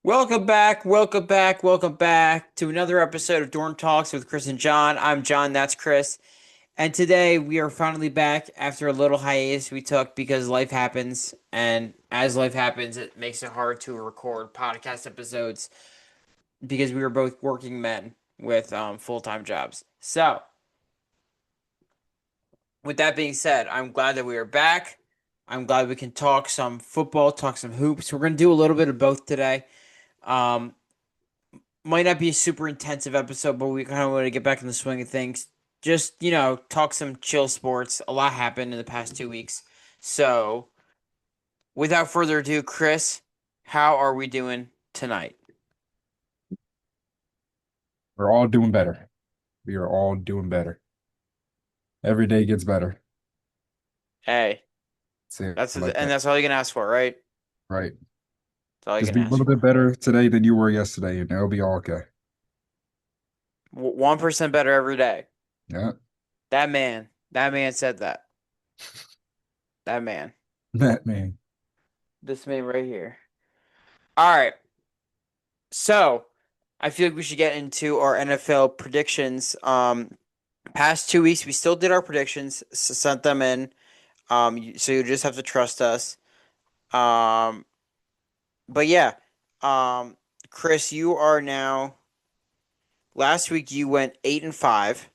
Welcome back, welcome back, welcome back to another episode of Dorm Talks with Chris and John. I'm John, that's Chris. And today we are finally back after a little hiatus we took because life happens. And as life happens, it makes it hard to record podcast episodes because we were both working men with full-time jobs. So, with that being said, I'm glad that we are back. I'm glad we can talk some football, talk some hoops. We're going to do a little bit of both today. Um, might not be a super intensive episode, but we kind of want to get back in the swing of things. Just, talk some chill sports. A lot happened in the past 2 weeks. So, without further ado, Chris, how are we doing tonight? We're all doing better. We are all doing better. Every day gets better. Hey, Say it that's like and that. that's all you can ask for, right? Right. That's all you Just can be a ask little bit for. better today than you were yesterday, and it'll be all okay. 1% better every day. Yeah. That man said that. That man. That man. This man right here. All right. So, I feel like we should get into our NFL predictions. Past 2 weeks, we still did our predictions, sent them in. So you just have to trust us. Um, but yeah, um, Chris, you are now. Last week you went 8-5,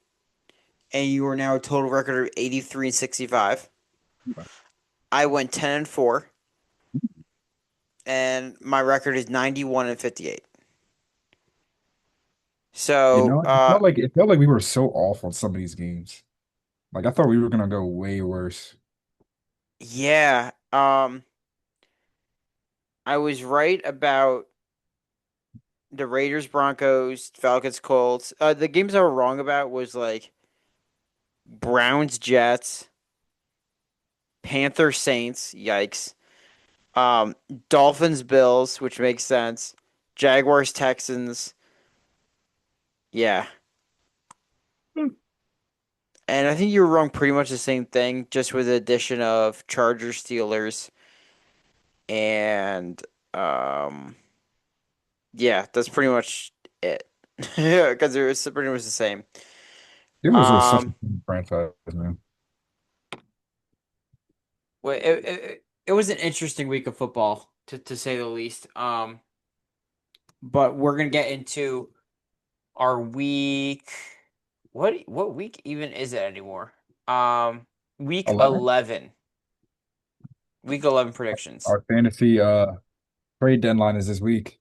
and you are now a total record of 83-65. I went 10-4, and my record is 91-58. So, It felt like we were so off on some of these games. Like I thought we were gonna go way worse. yeah, I was right about the Raiders, Broncos, Falcons, Colts. The games I were wrong about was like Browns, Jets, Panther, Saints. Yikes. Um, Dolphins, Bills, which makes sense. Jaguars, Texans. Yeah, Hmm. and I think you were wrong pretty much the same thing, just with the addition of Chargers, Steelers, and um, yeah, that's pretty much it. Because it was pretty much the same. Steelers are such a Um, good franchise, man. it was an interesting week of football to say the least. But we're gonna get into our week. What week even is it anymore? Um, week 11. 11. Week 11 predictions. Our fantasy trade deadline is this week.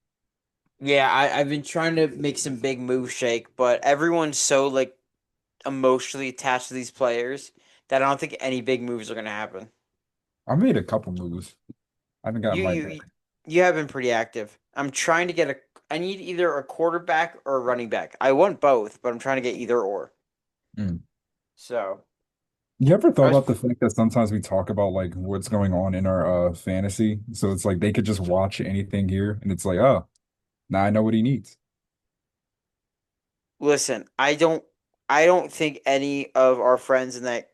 Yeah, I've been trying to make some big moves shake, but everyone's so like emotionally attached to these players that I don't think any big moves are gonna happen. I made a couple moves. I haven't gotten You right you back. you have been pretty active. I'm trying to get a. I need either a quarterback or a running back. I want both, but I'm trying to get either or. Mm. So You ever I thought was. about the fact that sometimes we talk about like what's going on in our fantasy? So it's like they could just watch anything here and it's like, oh, now I know what he needs. Listen, I don't think any of our friends in that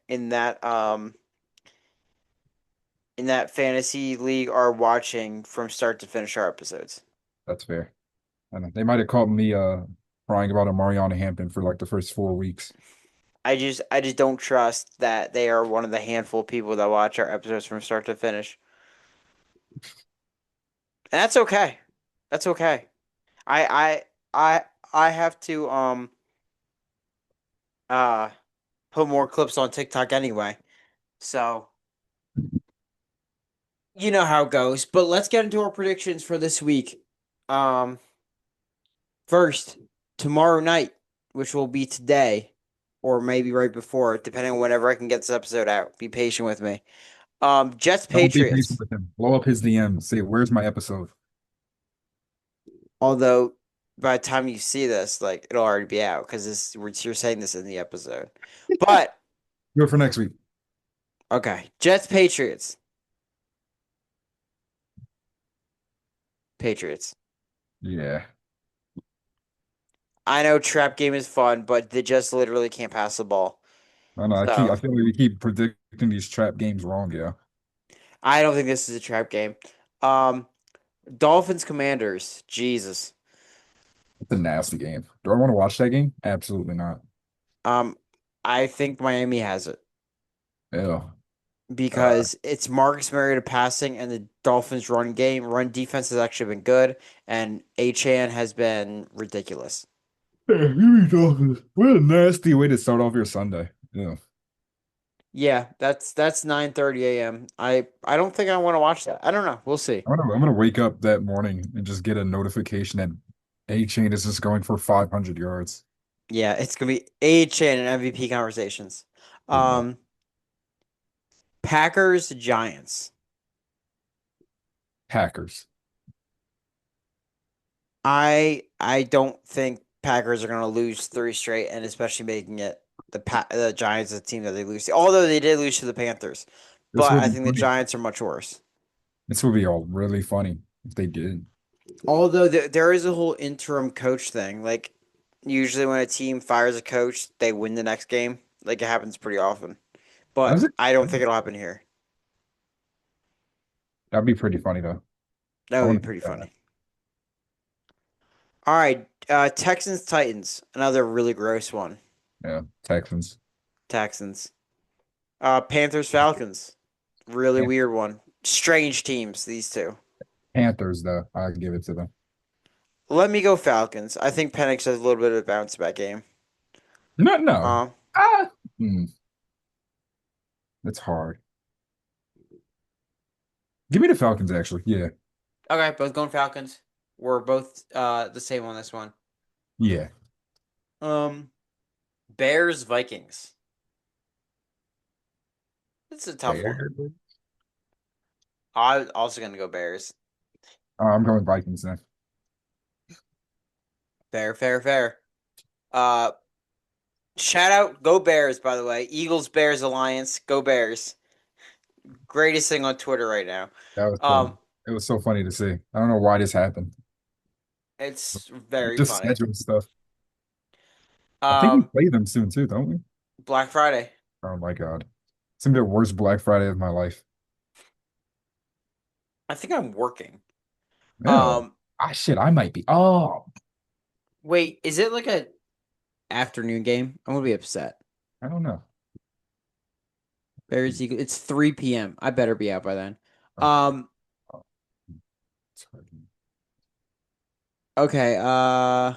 fantasy league are watching from start to finish our episodes. That's fair. I know. They might have caught me crying about a Mariana Hampton for like the first 4 weeks. I just don't trust that they are one of the handful of people that watch our episodes from start to finish. And that's okay. That's okay. I I I have to uh put more clips on TikTok anyway. So, you know how it goes. But let's get into our predictions for this week. Um First, tomorrow night, which will be today, or maybe right before, depending on whenever I can get this episode out. Be patient with me. Jets Don't be patient Patriots. with him. Blow up his DM. Say, where's my episode? Although by the time you see this, like it'll already be out because you're saying this in the episode. But Do it for next week. okay, Jets Patriots. Patriots. Yeah. I know trap game is fun, but they just literally can't pass the ball. I know. I So feel like we keep predicting these trap games wrong, yeah. I don't think this is a trap game. Um, Dolphins Commanders. Jesus. It's a nasty game. Do I want to watch that game? Absolutely not. Um, I think Miami has it Ew. Uh, because it's Marcus Mariota passing and the Dolphins run game. Run defense has actually been good, and Achan has been ridiculous. give me Dolphins. What a nasty way to start off your Sunday. Yeah. Yeah, that's 9:30 a.m. I don't think I want to watch that. I don't know. We'll see. I'm gonna wake up that morning and just get a notification that A Chain is just going for 500 yards. Yeah, it's gonna be Achan and MVP conversations. Oh no. Um, Packers Giants. Packers. I don't think Packers are gonna lose three straight, and especially making it the Giants a team that they lose to. Although they did lose to the Panthers, This but would I be think the funny. Giants are much worse. This would be all really funny if they did. Although there is a whole interim coach thing. Like usually when a team fires a coach, they win the next game. Like it happens pretty often. I was But I don't excited. think it'll happen here. That'd be pretty funny though. That I would be want to see pretty that. funny. All right, Texans Titans, another really gross one. Yeah, Texans. Texans. Panthers Falcons, really Pan- weird one. Strange teams, these two. Panthers though, I'd give it to them. Let me go Falcons. I think Penix has a little bit of a bounce back game. No, no. Um, Ah, it's hard. Give me the Falcons actually. Yeah, okay, both going Falcons. We're both the same on this one. yeah. Um, Bears Vikings. It's a tough one. Fair. I'm also gonna go Bears. I'm going Vikings then. Fair, fair, fair. Uh, Shout out, go Bears, by the way. Eagles Bears Alliance, go Bears. Greatest thing on Twitter right now. That was funny. Um, It was so funny to see. I don't know why this happened. it's very Just funny. schedule stuff. I think we Um, play them soon too, don't we? Black Friday. Oh my God. It's gonna be the worst Black Friday of my life. I think I'm working. No. Um, Ah shit, I might be. Oh, Wait, is it like a afternoon game? I'm gonna be upset. I don't know. Bears Eagles. It's 3 p.m. I better be out by then. Oh, Um, oh, it's hard. okay.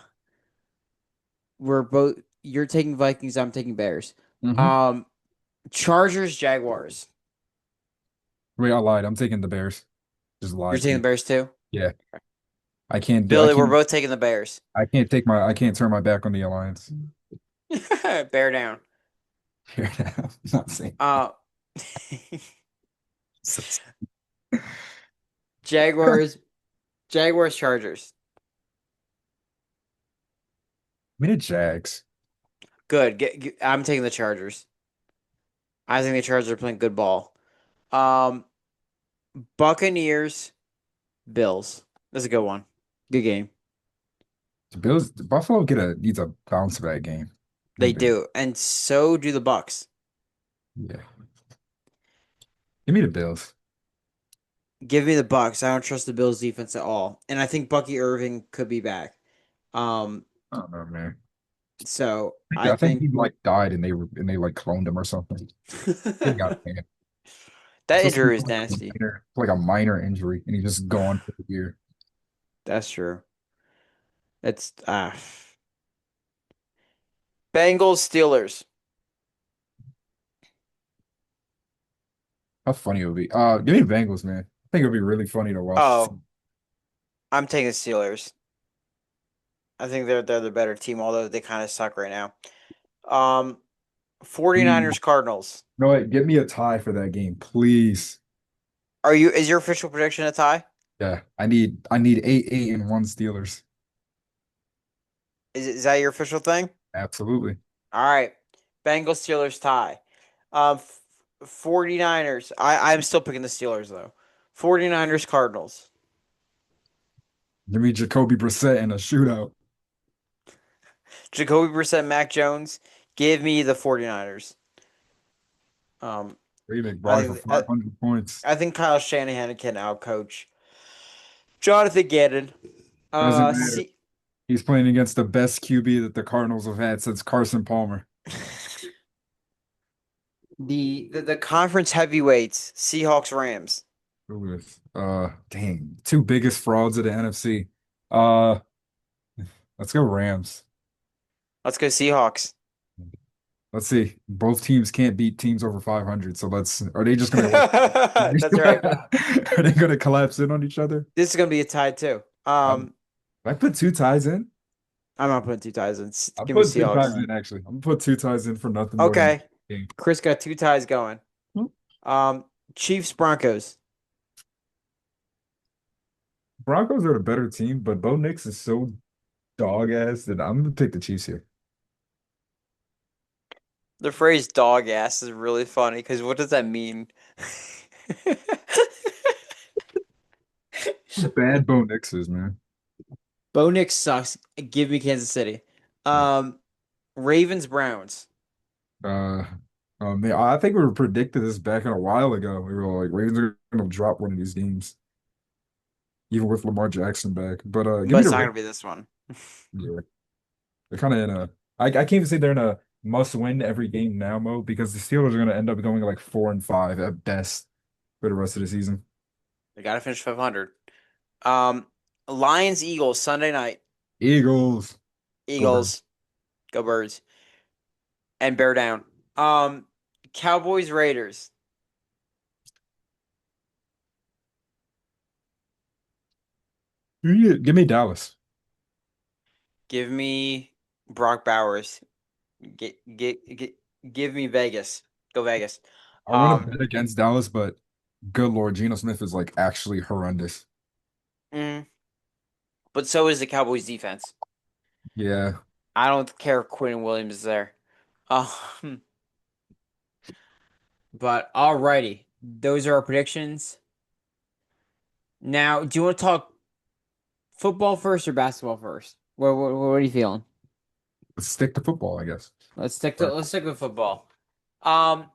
We're both. You're taking Vikings. I'm taking Bears. Mm-hmm. Um, Chargers Jaguars. Wait, I lied. I'm taking the Bears. Just You're lied to taking the you. Bears too. Yeah. I can't do Billy, we're both taking the Bears. I can't turn my back on the Alliance. Bear down. Here now. I'm not saying Uh, so- Jaguars. Jaguars Chargers. We need Jags. Good. I'm taking the Chargers. I think the Chargers are playing good ball. Um, Buccaneers, Bills. That's a good one. Good game. Buffalo needs a bounce back game. They Maybe. do, and so do the Bucks. Yeah. Give me the Bills. Give me the Bucks. I don't trust the Bills defense at all, and I think Bucky Irving could be back. Um, I don't know, man. so I I think think he like died and they like cloned him or something. He got that banned. It's supposed to be injury is nasty. like a minor injury, and he's just gone for the year. That's true. It's Bengals Steelers. How funny it would be. Give me the Bengals, man. I think it would be really funny to watch. Oh, I'm taking the Steelers. I think they're the better team, although they kind of suck right now. Um, Please. 49ers Cardinals. No, wait, get me a tie for that game, please. Is your official prediction a tie? Yeah, I need 8-8 and one Steelers. Is that your official thing? Absolutely. All right. Bengals Steelers tie. 49ers. I'm still picking the Steelers though. 49ers Cardinals. Give me Jacoby Brissett in a shootout. Jacoby Brissett, Mac Jones. Give me the 49ers. Ray I McBride for think 500 points. I think Kyle Shanahan can outcoach Jonathan Gannon. Doesn't matter. See, He's playing against the best QB that the Cardinals have had since Carson Palmer. the conference heavyweights, Seahawks, Rams. Who is dang, two biggest frauds of the NFC. Uh let's go Rams. Let's go Seahawks. Let's see. Both teams can't beat teams over 500. So let's are they just gonna like That's right. are they gonna collapse in on each other? This is gonna be a tie too. I put two ties in. I'm not putting two ties in. I Give me put two Seahawks. ties in actually. I'm gonna put two ties in for nothing more than Okay. game. Chris got two ties going. Um, Chiefs, Broncos. Broncos are the better team, but Bo Nix is so dog ass that I'm gonna pick the Chiefs here. The phrase dog ass is really funny because what does that mean? Bad Bo Nix is, man. Bo Nix sucks. Give me Kansas City. Um, Ravens, Browns. Uh, I think we were predicted this back in a while ago. We were like, Ravens are gonna drop one of these games, even with Lamar Jackson back. But give But me it's the not Ravens. gonna be this one. Yeah, they're kind of in a. I can't even say they're in a must win every game now mode because the Steelers are gonna end up going like 4-5 at best for the rest of the season. They gotta finish 500. Um, Lions, Eagles, Sunday night. Eagles, go Birds. Eagles, go Birds, and bear down. Um, Cowboys, Raiders. Give me Dallas. Give me Brock Bowers. Get, give me Vegas. Go Vegas. I want to Um, bet against Dallas, but good Lord, Geno Smith is like actually horrendous. mm, but so is the Cowboys defense. Yeah, I don't care if Quinn Williams is there. Um, but alrighty. Those are our predictions. Now, do you want to talk football first or basketball first? What are you feeling? let's stick to football, I guess. Let's stick with football. Um,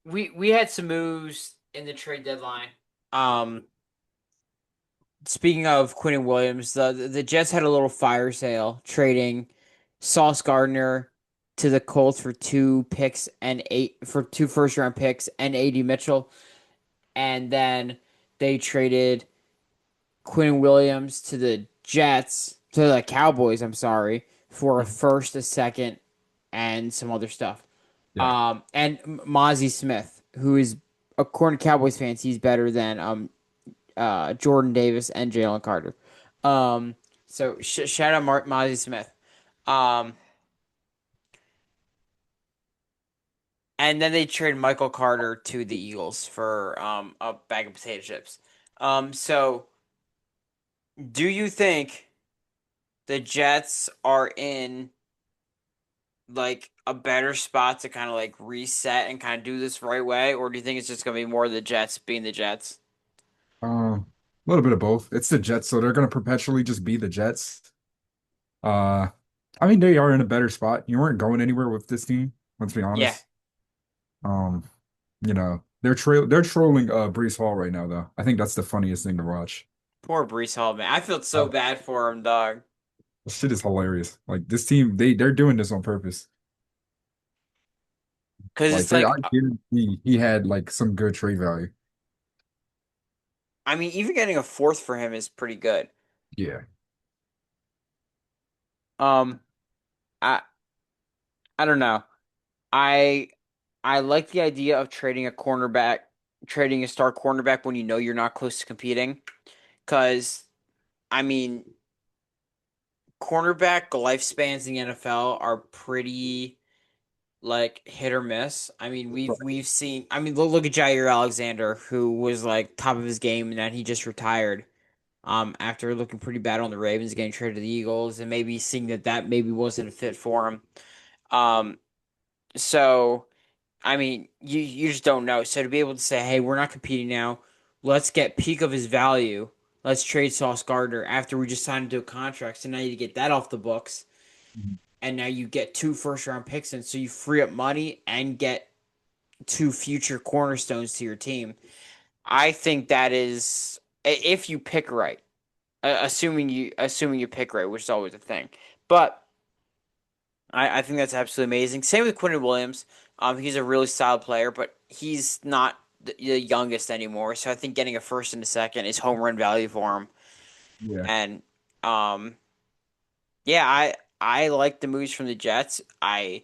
we had some moves in the trade deadline. Um, Speaking of Quinn Williams, the Jets had a little fire sale trading Sauce Gardner to the Colts for two first round picks and AD Mitchell, and then they traded Quinn Williams to the Cowboys. I'm sorry, for a Mhm. first, a second, and some other stuff. Yeah. And Mozzie Smith, who is according to Cowboys fans, he's better than Jordan Davis and Jalen Carter. Um, so shout out Mozzie Smith. Um, and then they traded Michael Carter to the Eagles for a bag of potato chips. So do you think the Jets are in like a better spot to kind of like reset and kind of do this right way, or do you think it's just gonna be more the Jets being the Jets? A little bit of both. It's the Jets, so they're gonna perpetually just be the Jets. Uh, I mean, they are in a better spot. You weren't going anywhere with this team, let's be Yeah, honest. Um, they're trolling Brees Hall right now, though. I think that's the funniest thing to watch. poor Brees Hall, man. I feel so Uh, bad for him, dog. this shit is hilarious. Like this team, they're doing this on purpose. Because Like it's they, I like guarantee he had like some good trade value. I mean, even getting a fourth for him is pretty good. Yeah. Um, I I don't know. I I like the idea of trading a star cornerback when you know you're not close to competing. Because I mean, cornerback lifespans in the NFL are pretty like hit or miss. I mean, we've seen. I mean, look at Jair Alexander, who was like top of his game, and then he just retired. After looking pretty bad on the Ravens, getting traded to the Eagles, and maybe seeing that maybe wasn't a fit for him. Um, so I mean, you just don't know. So to be able to say, hey, we're not competing now. Let's get peak of his value. Let's trade Sauce Gardner after we just signed him to a contract. So now you get that off the books, Mhm. and now you get two first round picks, and so you free up money and get two future cornerstones to your team. I think that is if you pick right. assuming you pick right, which is always a thing. But I think that's absolutely amazing. Same with Quentin Williams. He's a really solid player, but he's not the youngest anymore. So I think getting a first and a second is home run value for him. Yeah. And um, yeah, I like the moves from the Jets. I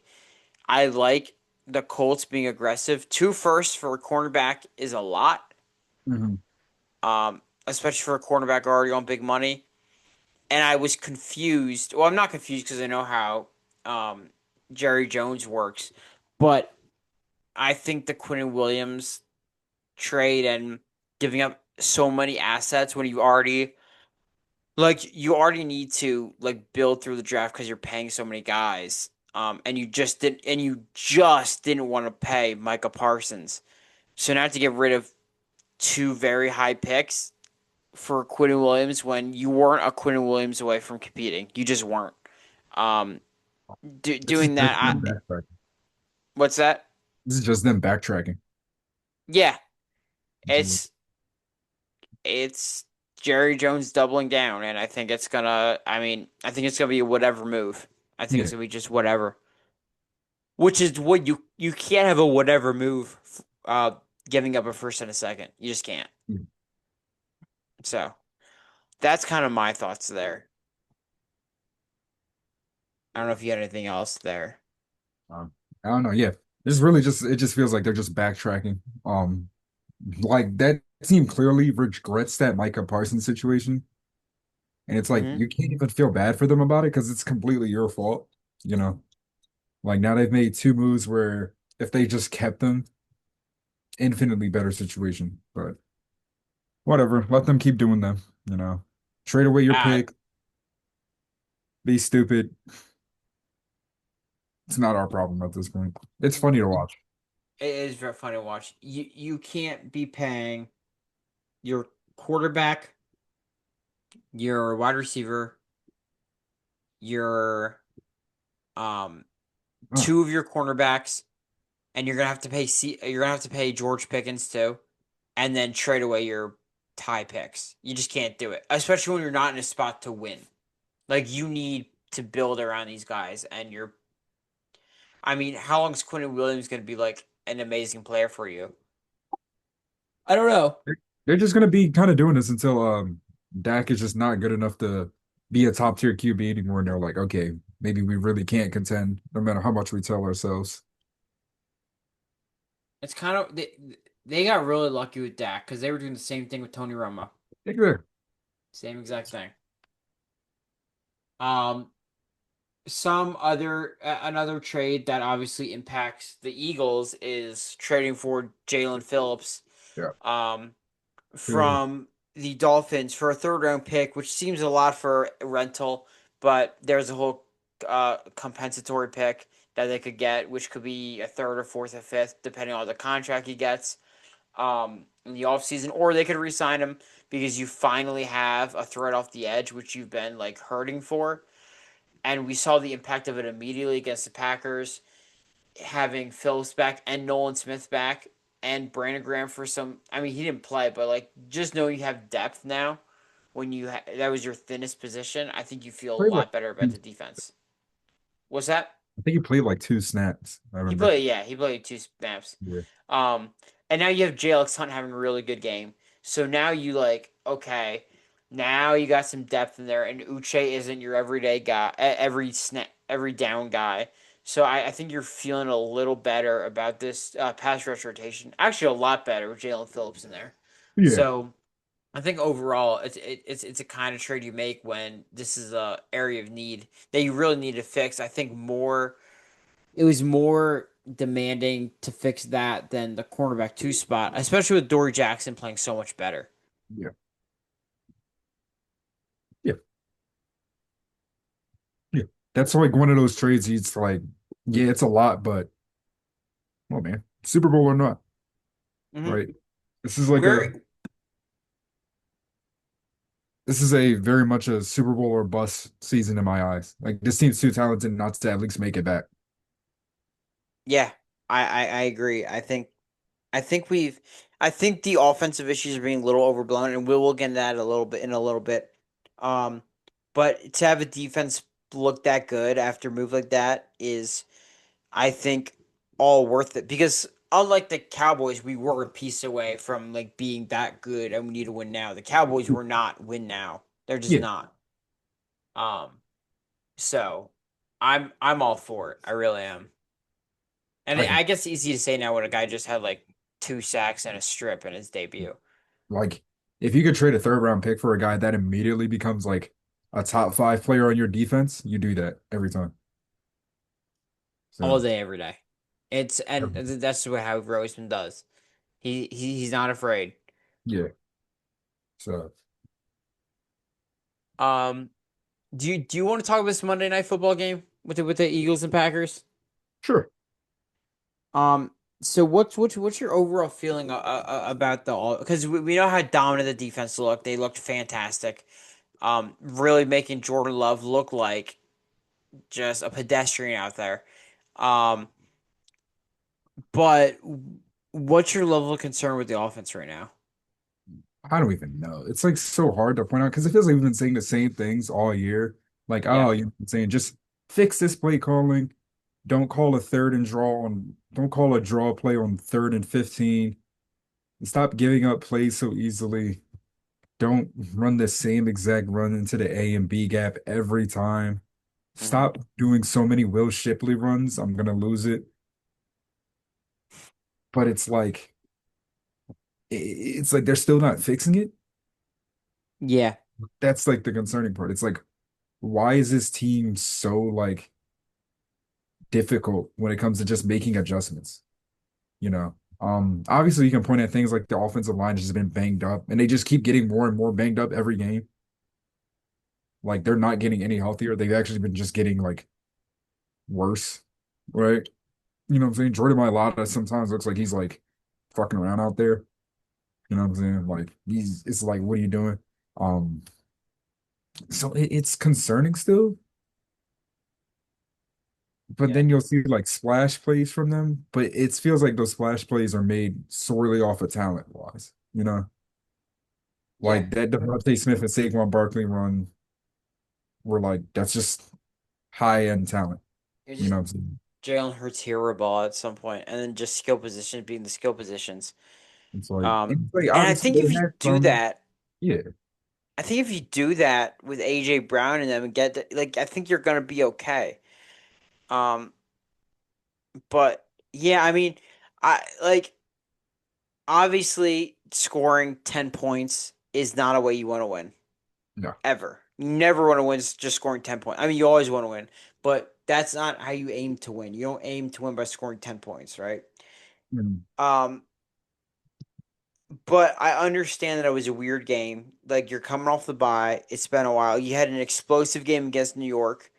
like the Colts being aggressive. Two firsts for a cornerback is a lot. Hmm. Especially for a cornerback already on big money. And I was confused. Well, I'm not confused because I know how um, Jerry Jones works, but I think the Quinn Williams trade and giving up so many assets when you already need to like build through the draft because you're paying so many guys. And you just didn't want to pay Micah Parsons. So now to get rid of two very high picks for Quinn Williams when you weren't a Quinn Williams away from competing. You just weren't. Um, This is doing just them that, backtracking. what's that? This is just them backtracking. Yeah, Mhm. it's it's Jerry Jones doubling down, and I think it's gonna. I mean, I think it's gonna be a whatever move. I think Yeah. it's gonna be just whatever, which is what you can't have a whatever move. Giving up a first and a second, you just can't. Yeah. So that's kind of my thoughts there. I don't know if you had anything else there. Um, I don't know. Yeah. It's really just it just feels like they're just backtracking. Like that team clearly regrets that Micah Parsons situation. And it's like Hmm. you can't even feel bad for them about it because it's completely your fault. You know, like now they've made two moves where if they just kept them, infinitely better situation. But whatever, let them keep doing them. You know, trade away your Uh, pick, be stupid. It's not our problem at this point. It's funny to watch. it is very funny to watch. You can't be paying your quarterback, your wide receiver, your um Oh, two of your cornerbacks, and you're gonna have to pay George Pickens too, and then trade away your tie picks. You just can't do it, especially when you're not in a spot to win. Like you need to build around these guys, and you're. I mean, how long is Quentin Williams gonna be like an amazing player for you? I don't know. they're just gonna be kind of doing this until Dak is just not good enough to be a top tier QB anymore. And they're like, okay, maybe we really can't contend no matter how much we tell ourselves. It's kind of they got really lucky with Dak because they were doing the same thing with Tony Romo, Yeah. same exact thing. Um, some other another trade that obviously impacts the Eagles is trading for Jalen Phillips, Yeah. um, Yeah. from the Dolphins for a third round pick, which seems a lot for rental, but there's a whole compensatory pick that they could get, which could be a third or fourth or fifth, depending on the contract he gets in the offseason, or they could re-sign him because you finally have a threat off the edge, which you've been like hurting for. And we saw the impact of it immediately against the Packers, having Phillips back and Nolan Smith back and Brandon Graham for some. I mean, he didn't play, but like just knowing you have depth now, when that was your thinnest position, I think you feel a Played like lot better about the defense. What's that? I think he played like two snaps. I He remember. played, yeah, he played two snaps. Yeah. Um, and now you have Jalen Hunt having a really good game. So now you like, okay, now you got some depth in there, and Uche isn't your everyday guy, every down guy. So I think you're feeling a little better about this pass rush rotation. Actually, a lot better with Jalen Phillips in there. Yeah. So I think overall, it's a kind of trade you make when this is a area of need that you really need to fix. I think more it was more demanding to fix that than the cornerback two spot, especially with Dory Jackson playing so much better. Yeah. Yeah. Yeah. That's like one of those trades. He's like, yeah, it's a lot, but well, man, Super Bowl or not, Hmm. right? This is like a Where, this is a very much a Super Bowl or bust season in my eyes. Like this team's too talented not to at least make it back. yeah, I agree. I think we've I think the offensive issues are being a little overblown, and we'll get into that a little bit in a little bit. Um, but to have a defense look that good after a move like that is, I think, all worth it because unlike the Cowboys, we were a piece away from like being that good and we need to win now. The Cowboys were not win now. They're just Yeah, not. Um, so I'm all for it. I really am. And I can I guess it's easy to say now when a guy just had like 2 sacks and a strip in his debut. like if you could trade a third round pick for a guy that immediately becomes like a top five player on your defense, you do that every time. All So day, every day. It's and that's what how Roseman does. He's not afraid. yeah. So Um, do you want to talk about this Monday night football game with the Eagles and Packers? sure. Um, so what's your overall feeling about the all? Because we know how dominant the defense looked. They looked fantastic. Really making Jordan Love look like just a pedestrian out there. Um, but what's your level of concern with the offense right now? I don't even know. It's like so hard to point out because it feels like we've been saying the same things all year. Like, Yeah. oh, you know what I'm saying? Just fix this play calling. Don't call a draw play on 3rd and 15. Stop giving up plays so easily. Don't run the same exact run into the A and B gap every time. Hmm. Stop doing so many Will Shipley runs. I'm gonna lose it. But it's like it's like they're still not fixing it. Yeah. That's like the concerning part. It's like, why is this team so like difficult when it comes to just making adjustments? You know, obviously you can point at things like the offensive line has just been banged up, and they just keep getting more and more banged up every game. Like they're not getting any healthier. They've actually been just getting like worse, right? You know what I'm saying? Jordan Mailata sometimes looks like he's like fucking around out there. You know what I'm saying? Like it's like, what are you doing? Um, so it's concerning still. But Yeah. then you'll see like splash plays from them. But it feels like those splash plays are made sorely off of talent wise. You know, Yeah. like that Devontae Smith and Saquon Barkley run were like that's just high end talent. It's You just know what I'm saying? Jalen Hurts hero ball at some point, and then just skill positions being the skill positions. It's like And I obviously think if they you had do some, that, yeah, I think if you do that with AJ Brown and them and like, I think you're gonna be okay. Um, but yeah, I mean, I like obviously scoring 10 points is not a way you want to win no. ever. You never want to win just scoring 10 points. I mean, you always want to win, but that's not how you aim to win. You don't aim to win by scoring 10 points, right? Mm, Um, but I understand that it was a weird game. Like you're coming off the bye. It's been a while. You had an explosive game against New York,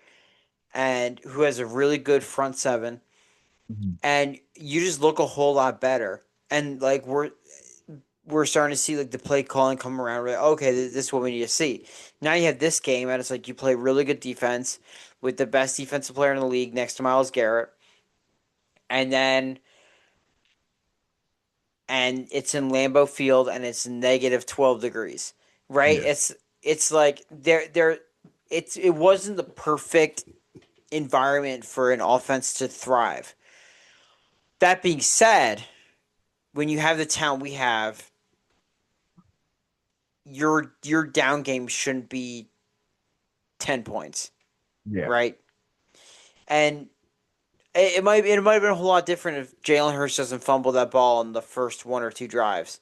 and who has a really good front seven, mhm. and you just look a whole lot better. And like we're starting to see like the play calling come around. We're like, okay, this is what we need to see. Now you have this game, and it's like you play really good defense with the best defensive player in the league next to Miles Garrett, and then and it's in Lambeau Field and it's negative 12 degrees, right? Yeah, It's like it wasn't the perfect environment for an offense to thrive. That being said, when you have the talent we have, your down game shouldn't be 10 points, yeah. right? And it might have been a whole lot different if Jalen Hurts doesn't fumble that ball in the first 1 or 2 drives.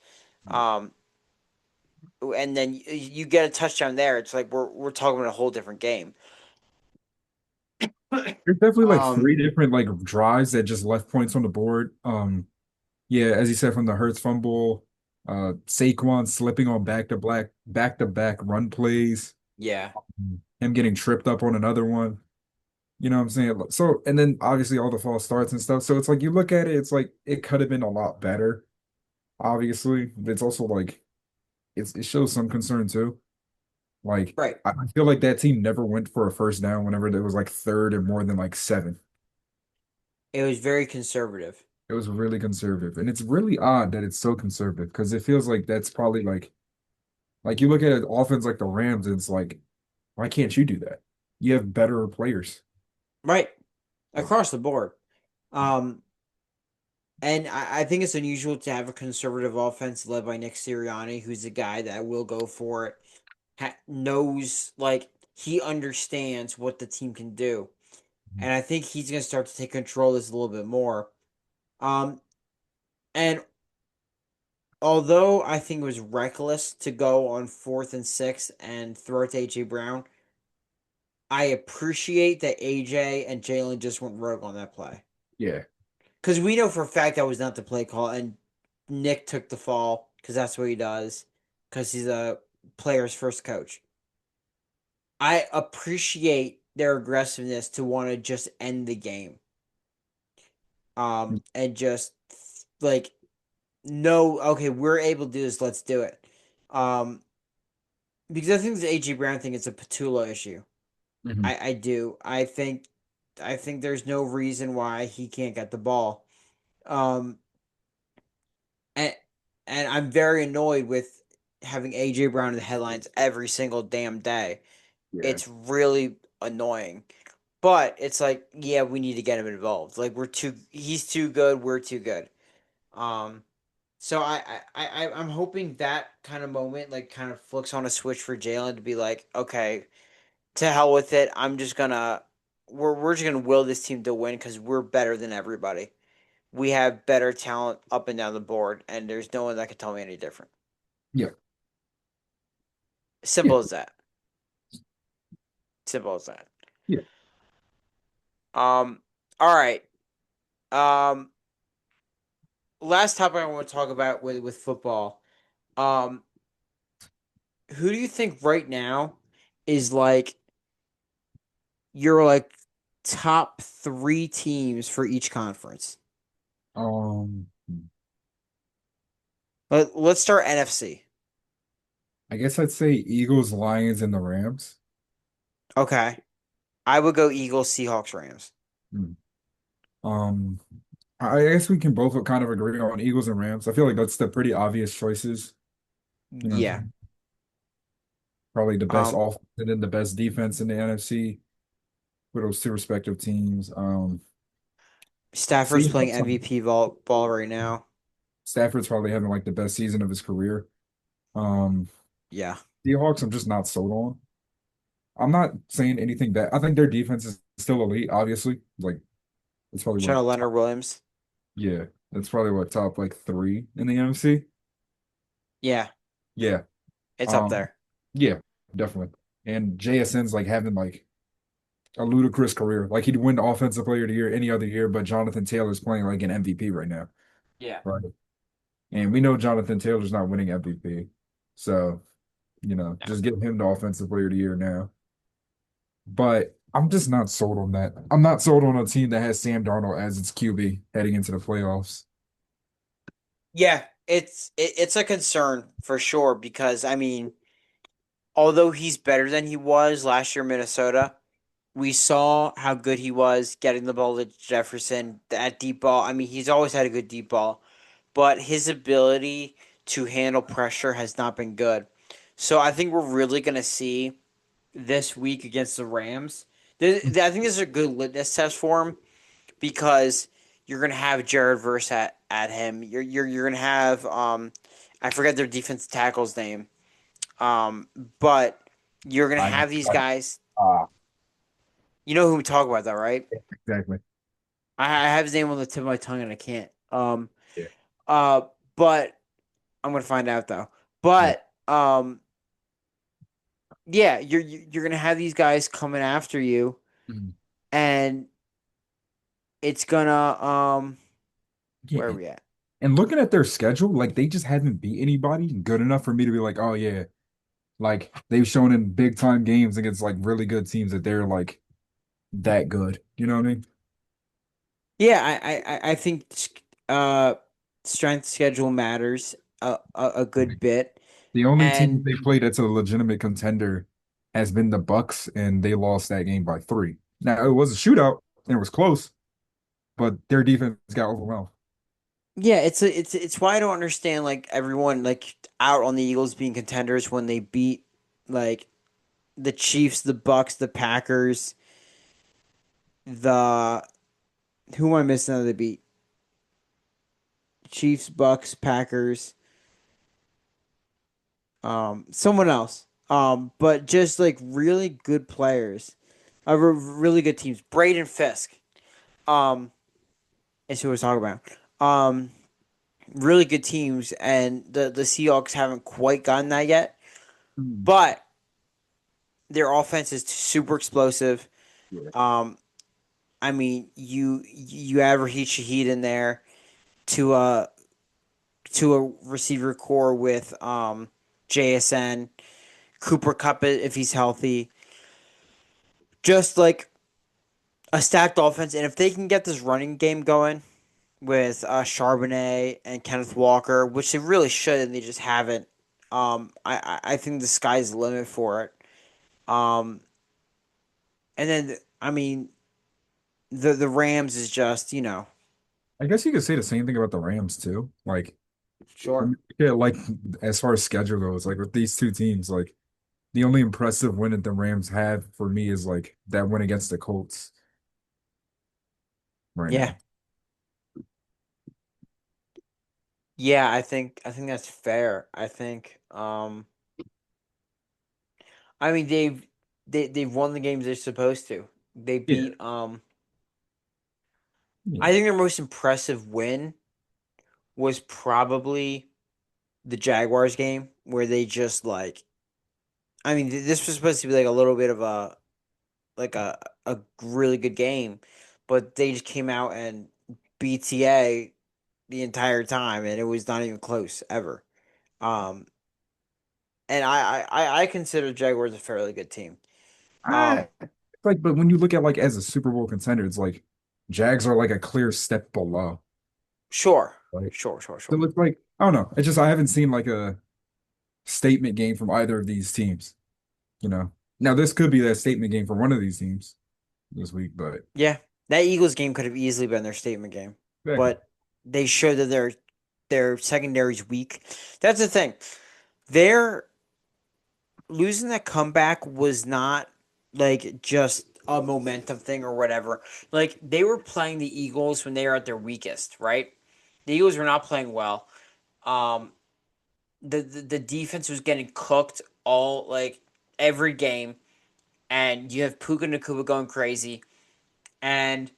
Um, and then you get a touchdown there. It's like we're talking about a whole different game. There's definitely like Um, three different like drives that just left points on the board. Yeah, as you said, from the Hurts fumble, Saquon slipping on back to back run plays, yeah, him getting tripped up on another one. You know what I'm saying? So, and then obviously all the false starts and stuff. So it's like you look at it, it's like it could have been a lot better, obviously. But it's also like it shows some concern too. Like right. I feel like that team never went for a first down whenever there was like third and more than like seven. It was very conservative. It was really conservative. And it's really odd that it's so conservative because it feels like that's probably like you look at an offense like the Rams, it's like Why can't you do that? You have better players. Right. Across the board. Um, and I think it's unusual to have a conservative offense led by Nick Sirianni, who's a guy that will go for it, knows, like, he understands what the team can do. And I think he's going to start to take control of this a little bit more. Um, and although I think it was reckless to go on 4th and 6 and throw it to AJ Brown, I appreciate that AJ and Jalen just went rogue on that play. Yeah. Because we know for a fact that was not the play call, and Nick took the fall because that's what he does, because he's a player's first coach. I appreciate their aggressiveness to want to just end the game. And just like, no, okay, we're able to do this, let's do it. Um, because I think the AJ Brown thing is a Patula issue. Mhm. I do. I think there's no reason why he can't get the ball. Um, and I'm very annoyed with having AJ Brown in the headlines every single damn day. Yeah. It's really annoying. But it's like, yeah, we need to get him involved. Like, he's too good, we're too good. Um so I'm hoping that kind of moment like kind of flicks on a switch for Jalen to be like, okay, to hell with it. We're just gonna will this team to win because we're better than everybody. We have better talent up and down the board, and there's no one that can tell me any different. Yeah. Yeah. Simple as that. Simple as that. Yeah. All right. Um, last topic I want to talk about with football. Um, who do you think right now is like your like top three teams for each conference? Um, Let's start NFC. I guess I'd say Eagles, Lions, and the Rams. Okay. I would go Eagles, Seahawks, Rams. Hmm. Um, I guess we can both kind of agree on Eagles and Rams. I feel like that's the pretty obvious choices. You know, Yeah. probably the best Um, offense and then the best defense in the NFC for those two respective teams. Stafford's playing Seahawks, MVP ball right now. Stafford's probably having like the best season of his career. Um, Yeah. Seahawks, I'm just not sold on. I'm not saying anything bad. I think their defense is still elite, obviously. Like it's probably Shout what out top, Leonard Williams. yeah, that's probably what top like three in the NFC. Yeah, Yeah. it's up Um, there. yeah, definitely. And JSN's like having like a ludicrous career. Like he'd win Offensive Player of the Year any other year, but Jonathan Taylor's playing like an MVP right now. Yeah. Right. And we know Jonathan Taylor's not winning MVP. So, just give him the Offensive Player of the Year now. But I'm just not sold on that. I'm not sold on a team that has Sam Darnold as its QB heading into the playoffs. Yeah, it's a concern for sure because I mean, although he's better than he was last year in Minnesota, we saw how good he was getting the ball to Jefferson, that deep ball. I mean, he's always had a good deep ball, but his ability to handle pressure has not been good. So I think we're really going to see this week against the Rams. I think this is a good litmus test for him because you're going to have Jared Verse at him. You're going to have I forget their defensive tackle's name. But you're going to I know. have these guys. Ah, You know who we talk about, though, right? exactly. I have his name on the tip of my tongue and I can't. Yeah. Uh, but I'm gonna find out though. Yeah. But yeah, you're gonna have these guys coming after you, Mhm. and it's gonna Yeah. where are we at? And looking at their schedule, like they just haven't beat anybody good enough for me to be like, oh yeah, like they've shown in big time games against like really good teams that they're like that good. You know what I mean? Yeah, I think strength schedule matters a good bit, The only team and they played that's a legitimate contender has been the Bucks, and they lost that game by 3. Now it was a shootout and it was close, but their defense got overwhelmed. yeah, it's why I don't understand like everyone like out on the Eagles being contenders when they beat like the Chiefs, the Bucks, the Packers, the who am I missing out of the beat? Chiefs, Bucks, Packers, someone else. But just like really good players, really good teams. Braden Fisk, um, is who I was talking about. Really good teams, and the Seahawks haven't quite gotten that yet. Hmm. But their offense is super explosive. Yeah. Um, I mean, you add Raheem Shaheed in there to a to a receiver core with JSN, Cooper Cup if he's healthy, just like a stacked offense. And if they can get this running game going with Charbonnet and Kenneth Walker, which they really should, and they just haven't, I think the sky's the limit for it. Um, and then I mean the Rams is just I guess you could say the same thing about the Rams too. Like, sure. yeah, like as far as schedule goes, like with these two teams, like the only impressive win that the Rams have for me is like that win against the Colts right Yeah. now. Yeah, I think that's fair. I mean they've won the games they're supposed to. They Yeah. beat I Yeah. think their most impressive win was probably the Jaguars game where they just like I mean this was supposed to be like a little bit of a like a really good game, but they just came out and BTA the entire time and it was not even close ever. Um and I consider Jaguars a fairly good team. Um I like, but when you look at like as a Super Bowl contender, it's like Jags are like a clear step below. sure. Right. Sure. So it's like, I don't know. It's just I haven't seen like a statement game from either of these teams, you know. Now this could be that statement game for one of these teams this week, but Yeah, that Eagles game could have easily been their statement game, exactly. but they showed that their secondary's weak. That's the thing. Their losing that comeback was not like just a momentum thing or whatever. Like they were playing the Eagles when they were at their weakest, right? The Eagles were not playing well. Um, the defense was getting cooked all like every game, and you have Puka Nakua going crazy, and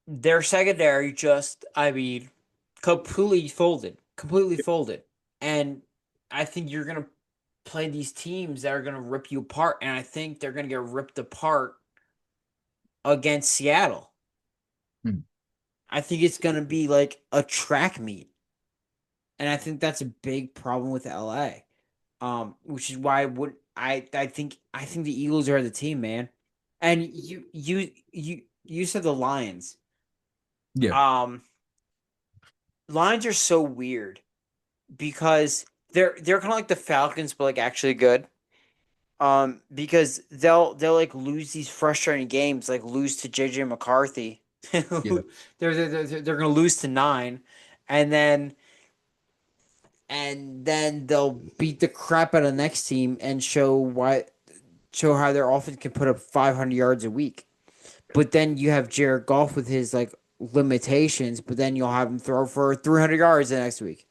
their secondary just, I mean, completely folded. And I think you're gonna play these teams that are gonna rip you apart, and I think they're gonna get ripped apart against Seattle. Hmm. I think it's gonna be like a track meet, and I think that's a big problem with LA. Which is why I think the Eagles are the team, man. And you said the Lions. Yeah. Um, Lions are so weird because they're kind of like the Falcons, but like actually good. Because they'll like lose these frustrating games, like lose to JJ McCarthy. Yeah. They're gonna lose to nine, and then they'll beat the crap out of the next team and show how their offense can put up 500 yards a week. But then you have Jared Goff with his like limitations, but then you'll have him throw for 300 yards the next week.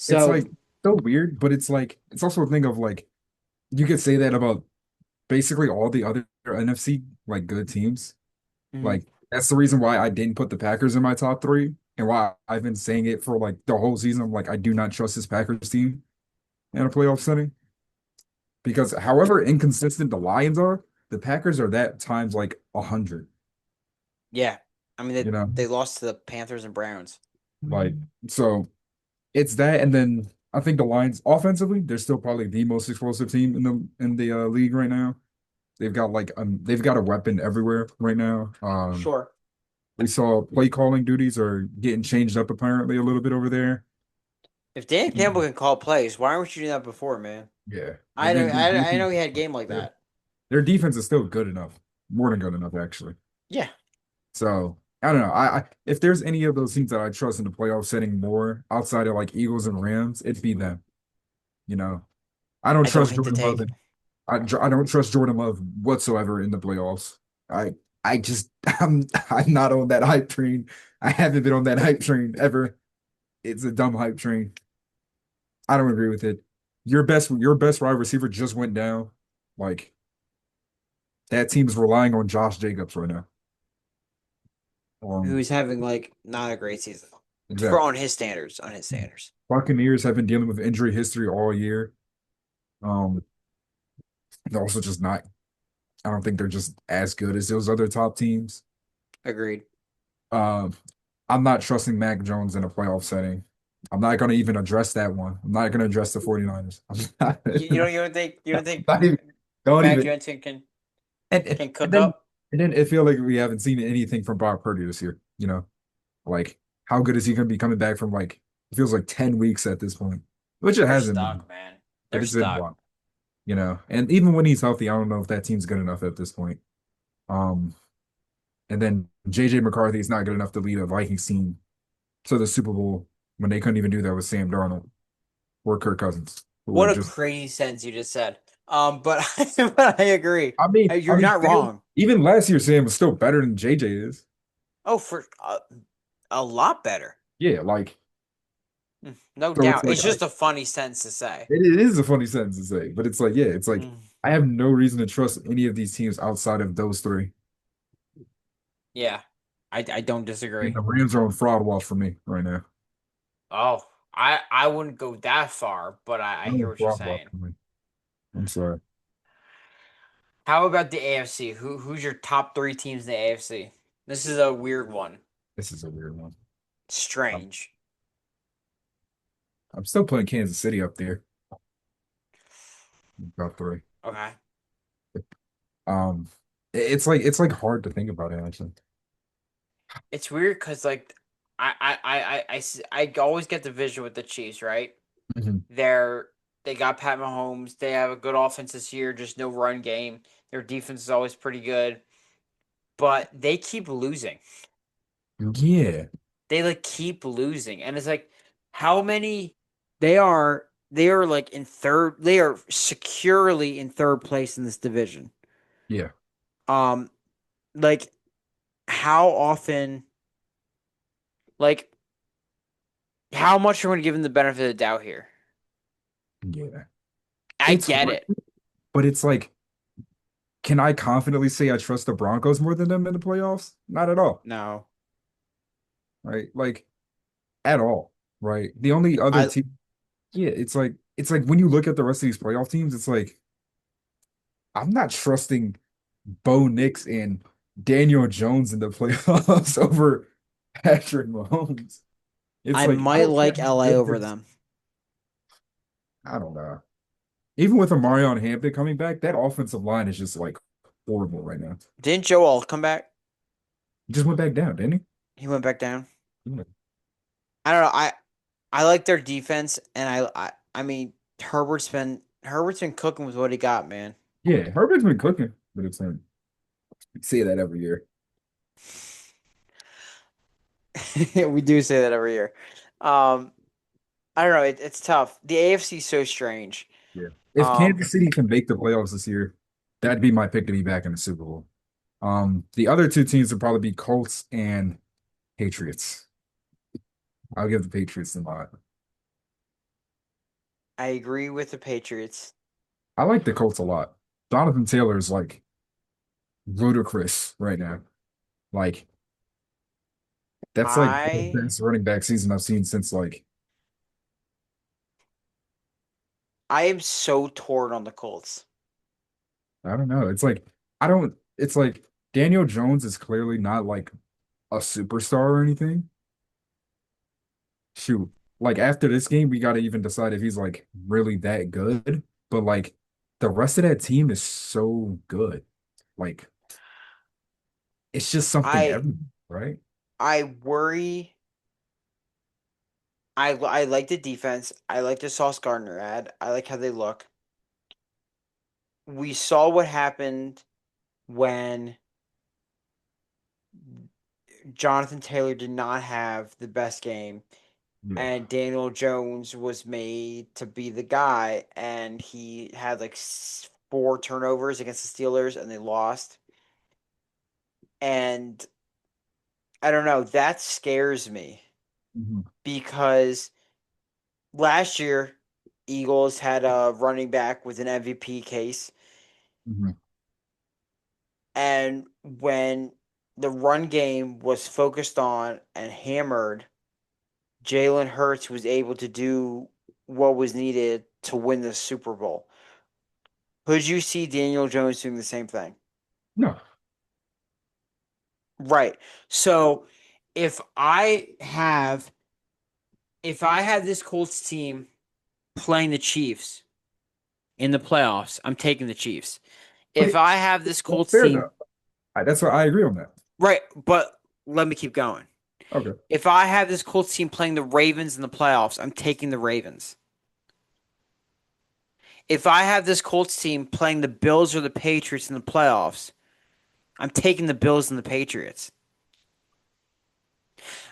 It's So like so weird, but it's like it's also a thing of like you could say that about basically all the other NFC like good teams. mhm. Like that's the reason why I didn't put the Packers in my top three and why I've been saying it for like the whole season. I'm like, I do not trust this Packers team in a playoff setting because however inconsistent the Lions are, the Packers are that times like 100, Yeah, I mean you know? they lost to the Panthers and Browns. Like, so it's that. And then I think the Lions offensively, they're still probably the most explosive team in the league right now. They've got a weapon everywhere right now. Sure. We saw play calling duties are getting changed up apparently a little bit over there. If Dan Campbell Mhm. can call plays, why aren't you doing that before, man? Yeah, I and know then I know he had a game like their, that. their defense is still good enough, more than good enough actually. Yeah, So I don't know. I if there's any of those teams that I trust in the playoff setting more outside of like Eagles and Rams, it'd be them. You know, I don't I don't trust hate the Jordan Love. take. I don't trust Jordan Love whatsoever in the playoffs. I I just I'm not on that hype train. I haven't been on that hype train ever. It's a dumb hype train. I don't agree with it. Your best wide receiver just went down. Like that team's relying on Josh Jacobs right now. Who's having like not a great season for Exactly. on his standards. On his standards, Buccaneers have been dealing with injury history all year. Um, they're also just not. I don't think they're just as good as those other top teams. agreed. Um, I'm not trusting Mac Jones in a playoff setting. I'm not going to even address that one. I'm not going to address the 49ers. You don't think Not even, don't Mac even. Jones And, and can and cook then up? and then it feel like we haven't seen anything from Brock Purdy this year. Like how good is he going to be coming back from like it feels like 10 weeks at this point, which it They're hasn't been, stuck, man. but They're it's been a stuck. while. And even when he's healthy, I don't know if that team's good enough at this point. Um, and then JJ McCarthy is not good enough to lead a Vikings team to the Super Bowl when they couldn't even do that with Sam Darnold or Kirk Cousins, who were What a just. crazy sentence you just said. But but I agree. I You're mean, not Sam, wrong. even last year, Sam was still better than JJ is. Oh, for a lot better. Yeah, like No so it's doubt. like It's just a funny sentence to say. it is a funny sentence to say, but it's like yeah, it's like Mm, I have no reason to trust any of these teams outside of those three. yeah, I don't And disagree. the Rams are on fraud watch for me right now. Oh, I wouldn't go that far, but I They're hear on what you're fraud watch saying. for me. I'm sorry. How about the AFC? Who's your top three teams in the AFC? This is a weird one. This is a weird one. I'm, Strange. I'm still putting Kansas City up there. Top three. Okay. Um, it's like hard to think about it actually. It's weird because like I always get the vision with the Chiefs, right? Mhm. They got Pat Mahomes. They have a good offense this year, just no run game. Their defense is always pretty good, but they keep losing. Yeah, They like keep losing, and it's like how many they are like in third. They are securely in third place in this division. yeah, Um, like how often, like how much are we going to give them the benefit of the doubt here? yeah. I It's get hard, it. but it's like, can I confidently say I trust the Broncos more than them in the playoffs? Not at all, No, right? Like at all, right? The only other I team, yeah, it's like when you look at the rest of these playoff teams, it's like I'm not trusting Bo Nix and Daniel Jones in the playoffs over Patrick Mahomes. It's I like I might don't care like how LA good over this. them. I don't know. Even with Omarion Hampton coming back, that offensive line is just like horrible right now. Didn't Joe Alt come back? He just went back down, didn't He went back down. he? I don't know. I like their defense, and I mean Herbert's been cooking with what he got, man. Yeah, Herbert's been cooking, but it's like you say that every year. We do say that every year. Um, I don't know. It's tough. The AFC is so strange. Yeah. If Um, Kansas City can make the playoffs this year, that'd be my pick to be back in the Super Bowl. The other two teams would probably be Colts and Patriots. I'll give the Patriots a lot. I agree with the Patriots. I like the Colts a lot. Jonathan Taylor is like ludicrous right now. Like that's like the I best running back season I've seen since like I am so torn on the Colts. I don't know. It's like I don't. It's like Daniel Jones is clearly not like a superstar or anything. Shoot, like after this game, we got to even decide if he's like really that good. But like the rest of that team is so good. Like it's just something I every right? I worry. I like the defense. I like the Sauce Gardner ad. I like how they look. We saw what happened when Jonathan Taylor did not have the best game Yeah. and Daniel Jones was made to be the guy and he had like 4 turnovers against the Steelers and they lost. And I don't know, that scares me Mhm. because last year Eagles had a running back with an MVP case, Mhm. and when the run game was focused on and hammered, Jalen Hurts was able to do what was needed to win the Super Bowl. Could you see Daniel Jones doing the same thing? No. Right. So if I have this Colts team playing the Chiefs in the playoffs, I'm taking the Chiefs. If Okay, I have this that's Colts fair team, though. That's why I agree on that. right, but let me keep going. Okay. If I have this Colts team playing the Ravens in the playoffs, I'm taking the Ravens. If I have this Colts team playing the Bills or the Patriots in the playoffs, I'm taking the Bills and the Patriots.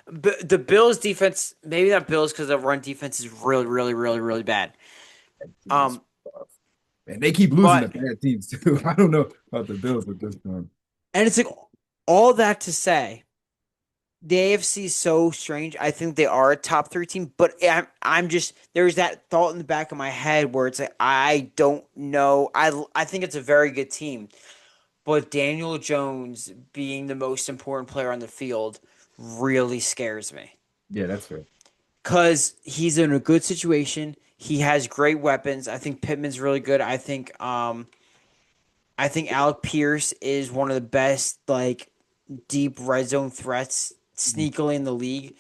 The Bills defense, maybe not Bills because the run defense is really, really, really, really bad. Team is Um, rough. And they keep losing to but bad teams too. I don't know about the Bills at this point. and it's like all that to say, the AFC is so strange. I think they are a top 3 team, but I'm just there's that thought in the back of my head where it's like I don't know. I think it's a very good team, but Daniel Jones being the most important player on the field really scares me. Yeah, that's fair. Because he's in a good situation. He has great weapons. I think Pittman's really good. I think Alec Pierce is one of the best like deep red zone threats sneakily in the league.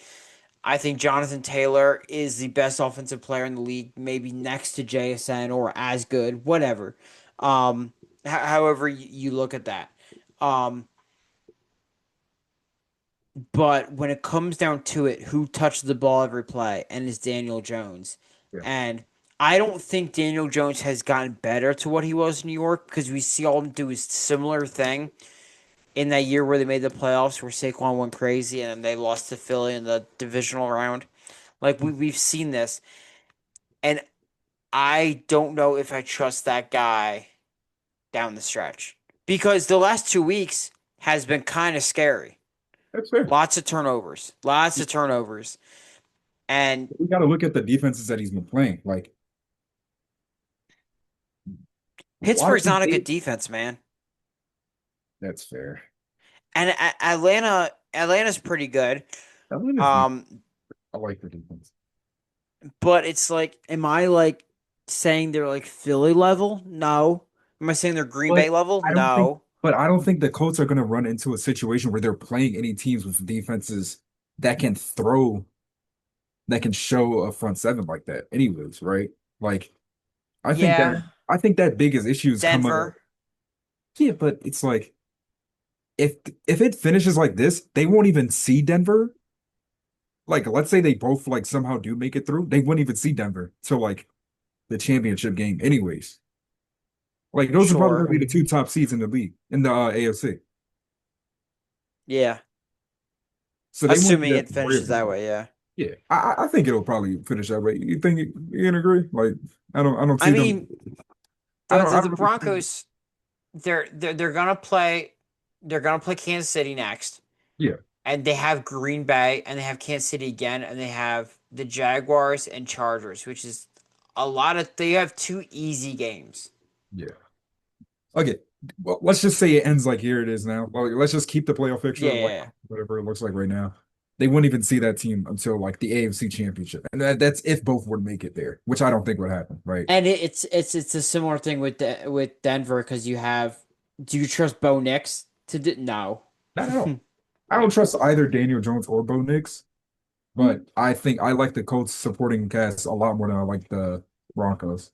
I think Jonathan Taylor is the best offensive player in the league, maybe next to JSN or as good, whatever. Um, however you look at that. Um, but when it comes down to it, who touches the ball every play and is Daniel Jones. Yeah. And I don't think Daniel Jones has gotten better to what he was in New York because we see all him do is similar thing in that year where they made the playoffs where Saquon went crazy and they lost to Philly in the divisional round. Like we've seen this. And I don't know if I trust that guy down the stretch. Because the last 2 weeks has been kind of scary. That's fair. Lots of turnovers. Lots of turnovers. And We got to look at the defenses that he's been playing. Like Pittsburgh's Washington not a good State. defense, man. That's fair. And Atlanta's pretty good. Atlanta's decent. Um, I like the defense. but it's like, am I like saying they're like Philly level? No. Am I saying they're Green But Bay level? I don't think No. but I don't think the Colts are going to run into a situation where they're playing any teams with defenses that can throw that can show a front seven like that anyways, right? Like I think that Yeah. I think that biggest issues come up. Denver. Yeah, but it's like if if it finishes like this, they won't even see Denver. Like let's say they both like somehow do make it through, they wouldn't even see Denver till like the championship game anyways. Like those are probably going Sure. to be the two top seeds in the league in the AFC. Yeah. So they won't Assuming even have it to worry finishes about that it. way, yeah. Yeah, I think it'll probably finish that way. You think you can agree? Like I don't I see them. mean, I the don't really see. Broncos they're gonna play Kansas City next. Yeah, And they have Green Bay and they have Kansas City again and they have the Jaguars and Chargers, which is a lot of they have 2 easy games. yeah. Okay. Well, let's just say it ends like here it is now. Well, let's just keep the playoff Yeah, picture yeah, like yeah. whatever it looks like right now. They wouldn't even see that team until like the AFC Championship, and that's if both would make it there, which I don't think would happen. Right? And it's a similar thing with Denver because you have. Do you trust Bo Nix to do? No. Not at all. I don't trust either Daniel Jones or Bo Nix, but I think I like the Colts supporting cast a lot more than I like the Broncos.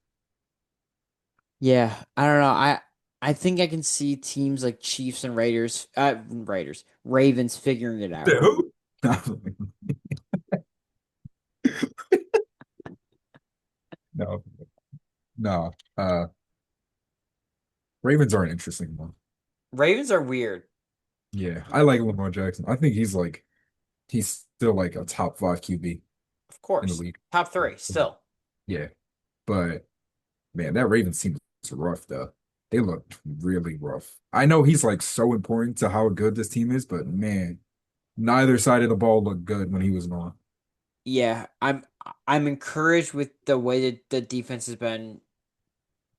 Yeah, I don't know. I think I can see teams like Chiefs and Ravens figuring it out. Who? No, no. Ravens are an interesting one. Ravens are weird, Yeah, I like Lamar Jackson. I think he's still like a top five QB of in the course. league. Top 3 still. Yeah, but man, that Ravens team is rough though. they looked really rough. I know he's like so important to how good this team is, but man, neither side of the ball looked good when he was gone. Yeah, I'm encouraged with the way that the defense has been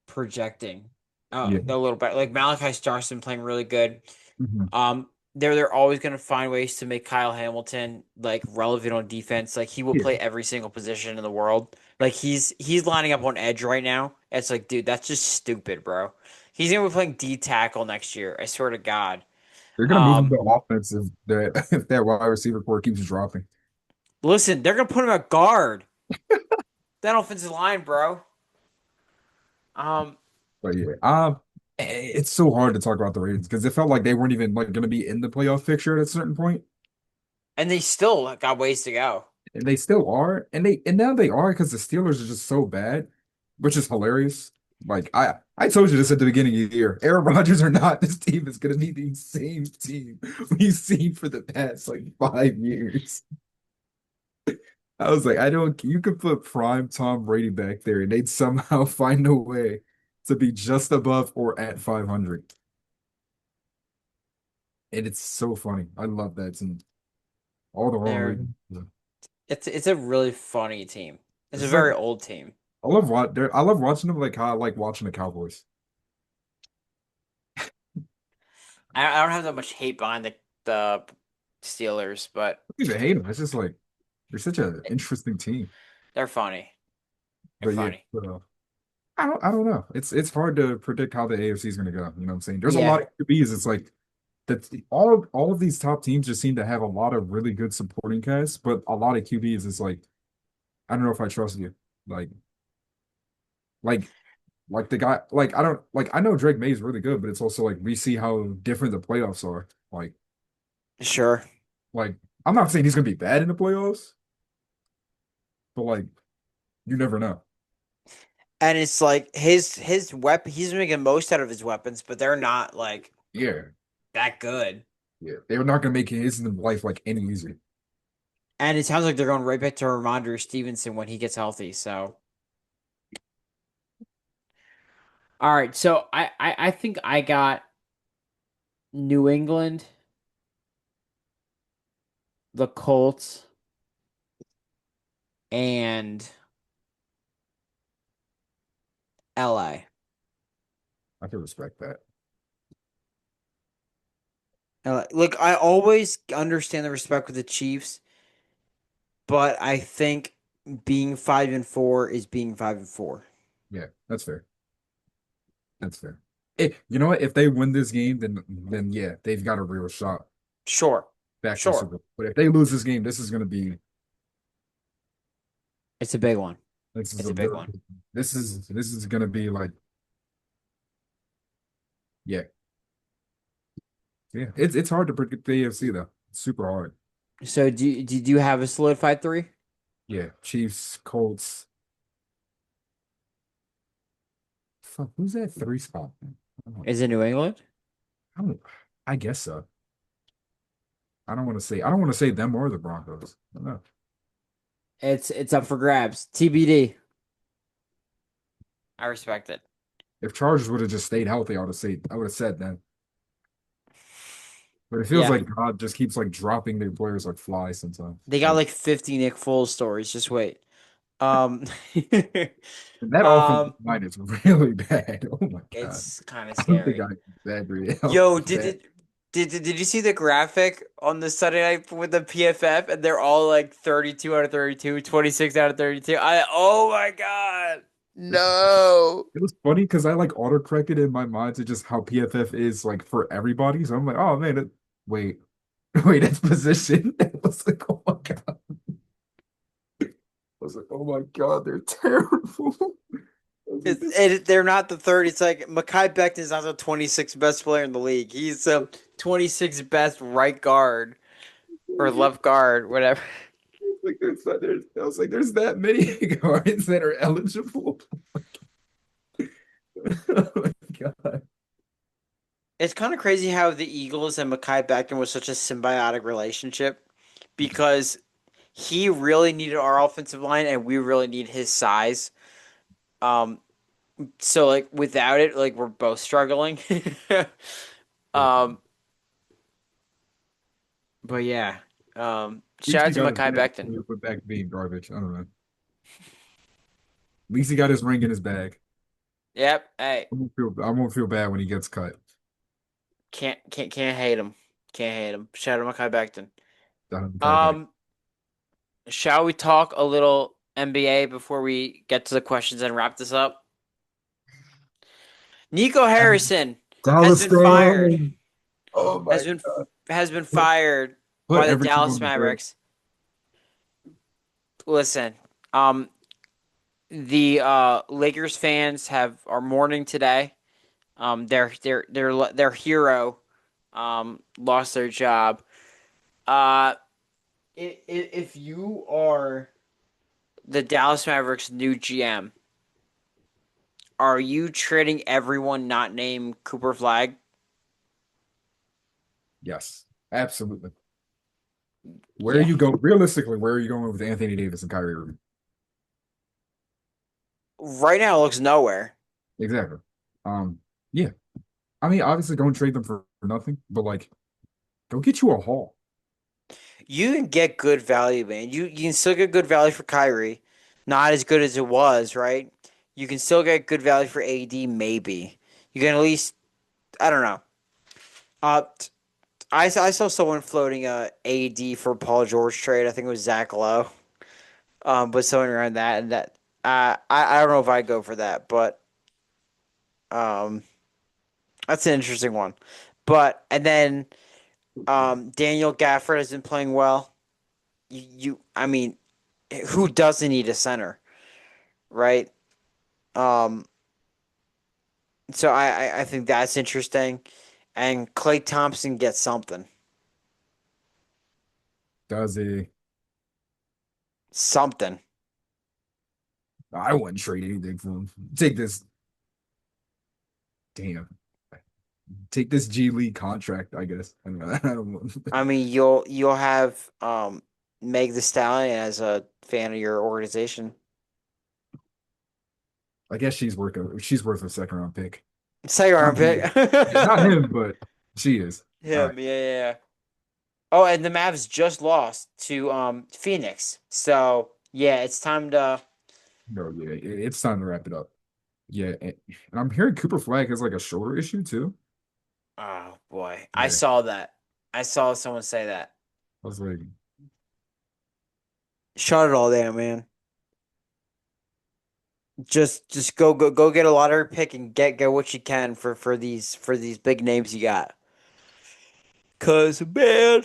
projecting. Yeah. A little bit. Like Malachi Stark's been playing really good. Mhm. They're always gonna find ways to make Kyle Hamilton like relevant on defense. Like he will Yeah. play every single position in the world. Like he's lining up on edge right now. It's like, dude, that's just stupid, bro. He's gonna be playing D tackle next year. I swear to God. They're gonna move him Um, to offense if that if that wide receiver core keeps dropping. listen, they're gonna put him at guard. That offensive line, bro. Um, But yeah, it's so hard to talk about the Ravens because it felt like they weren't even like gonna be in the playoff picture at a certain point, and they still got ways to go. and they still are, and now they are because the Steelers are just so bad, which is hilarious. Like I told you this at the beginning of the year. Aaron Rodgers or not, this team is gonna be the same team we've seen for the past like 5 years. I was like, I don't. You could put prime Tom Brady back there, and they'd somehow find a way to be just above or at 500. And it's so funny. I love that team. All the wrong They're reasons. Yeah. it's a really funny team. It's a It's like very old team. I love watching them like how I like watching the Cowboys. I don't have that much hate behind the Steelers, but I don't even hate them. It's just like they're such an interesting team. they're funny. They're But yeah, funny. I don't know. It's hard to predict how the AFC is gonna go. You know what I'm saying? There's a Yeah, lot of QBs. It's like that all of these top teams just seem to have a lot of really good supporting casts, but a lot of QBs is like, I don't know if I trust you. Like like like the guy like I don't like I know Drake May is really good, but it's also like we see how different the playoffs are. sure. Like I'm not saying he's gonna be bad in the playoffs, but like you never know. And it's like his weapon. He's making most out of his weapons, but they're not like Yeah. that good. Yeah. They're not gonna make his life like any easier. And it sounds like they're going right back to Ramondre Stevenson when he gets healthy. So, all right. So I think I got New England, the Colts, and LA. I can respect that. Look, I always understand the respect with the Chiefs, but I think being 5-4 is being 5-4. Yeah, that's fair. That's fair. You know what? If they win this game, then yeah, they've got a real shot Sure, back to the sure. Super Bowl. But if they lose this game, this is gonna be It's a big one. this is It's a a big very one. this is gonna be like yeah. Yeah. It's hard to predict the AFC though. It's super hard. So do you have a solidified three? Yeah. Chiefs, Colts. Fuck, who's that three spot? Is it New England? I don't I guess so. I don't want to say them or the Broncos. I don't know. It's up for grabs. TBD. I respect it. If Chargers would have just stayed healthy, I would have said that. But it feels Yeah. like God just keeps like dropping their players like flies sometimes. They got like 50 Nick Foles stories. Just wait. Um And that offensive um line is really bad. Oh my God. it's kind of I don't think I scary. can exaggerate how Yo, bad. did you see the graphic on the Sunday night with the PFF and they're all like 32 out of 32, 26 out of 32. Oh my God. No. It was funny because I like autocorrected in my mind to just how PFF is like for everybody. So I'm like, oh man, wait, wait, that's position. I was like, oh my God. I was like, oh my God, they're terrible. I was like, this They're not the third. It's like Mekhi Becton is not the 26th best player in the league. He's the 26th best right guard or left guard, whatever. like there's not, there's, I was like, there's that many guards that are eligible. Oh my God. It's kind of crazy how the Eagles and Mekhi Becton was such a symbiotic relationship because he really needed our offensive line and we really need his size. Um, So like without it, like we're both struggling. Um, but yeah. At least Shout he out to got his Makai bag Becton. when he put back being garbage. I don't know. At least he got his ring in his bag. Yep. Hey, I won't feel bad when he gets cut. can't hate him. Can't hate him. Shout out to Makai Becton. Kai back. Um, shall we talk a little NBA before we get to the questions and wrap this up? Nico Harrison has Dallas been fired. fan. Oh my Has been God. has been Put fired put by the everything Dallas on the thread. Mavericks. Listen, um, the Lakers fans are mourning today. Their hero lost their job. Uh, if you are the Dallas Mavericks' new GM, are you trading everyone not named Cooper Flag? Yes, absolutely. Where are Yeah, you go? Realistically, where are you going with Anthony Davis and Kyrie Irving? right now it looks nowhere. Exactly. Yeah. I mean, obviously, don't trade them for nothing, but like, go get you a haul. You can get good value, man. You can still get good value for Kyrie, not as good as it was, right? You can still get good value for AD, maybe. You can at least I don't know. T- I saw someone floating AD for Paul George trade. I think it was Zach Lowe. But something around that and that. I don't know if I'd go for that, but um, that's an interesting one. But and then Daniel Gafford has been playing well. I mean, who doesn't need a center, right? Um, so I think that's interesting, and Clay Thompson gets something, Does he? something. I wouldn't trade anything for him. Take this. Damn. Take this G League contract, I guess. I don't know. I don't know. I mean, you'll have Meg the Stallion as a fan of your organization. I guess she's worth a second round pick. Second Not round pick. him. Yeah, not him, but she is. All right. Him, yeah. Oh, and the Mavs just lost to Phoenix. So yeah, it's time to. No, yeah, it's time to wrap it up. Yeah, and I'm hearing Cooper Flag has like a shoulder issue too. Oh boy, I Yeah, saw that. I saw someone say that. I was like, Shut it all down, man. Just go get a lottery pick and get what you can for these big names you got. Cause man,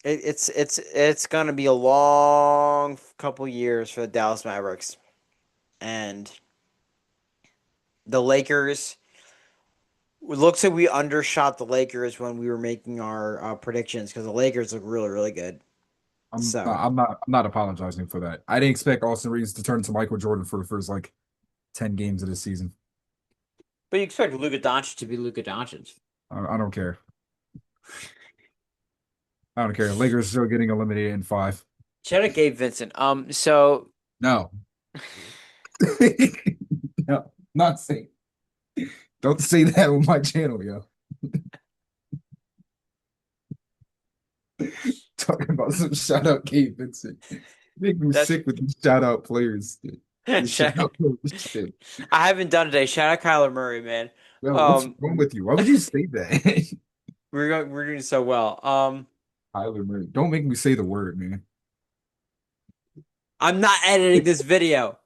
it's gonna be a long couple years for the Dallas Mavericks and the Lakers. It looks like we undershot the Lakers when we were making our predictions because the Lakers look really good. I'm So, not, I'm not, I'm not apologizing for that. I didn't expect Austin Reeves to turn into Michael Jordan for the first like 10 games of the season. but you expect Luka Doncic to be Luka Doncic. I don't care. I don't care. Lakers still getting eliminated in five. Shout out Gabe Vincent. So No, no, not say. Don't say that on my channel, yo. Talking about some shout out Gabe Vincent. Make me that's sick with these shout out players. This shout shout- out shit. I haven't done today. Shout out Kyler Murray, man. Yo, what's Um, wrong with you? Why would you say that? we're doing so well. Tyler Murray. Don't make me say the word, man. I'm not editing this video.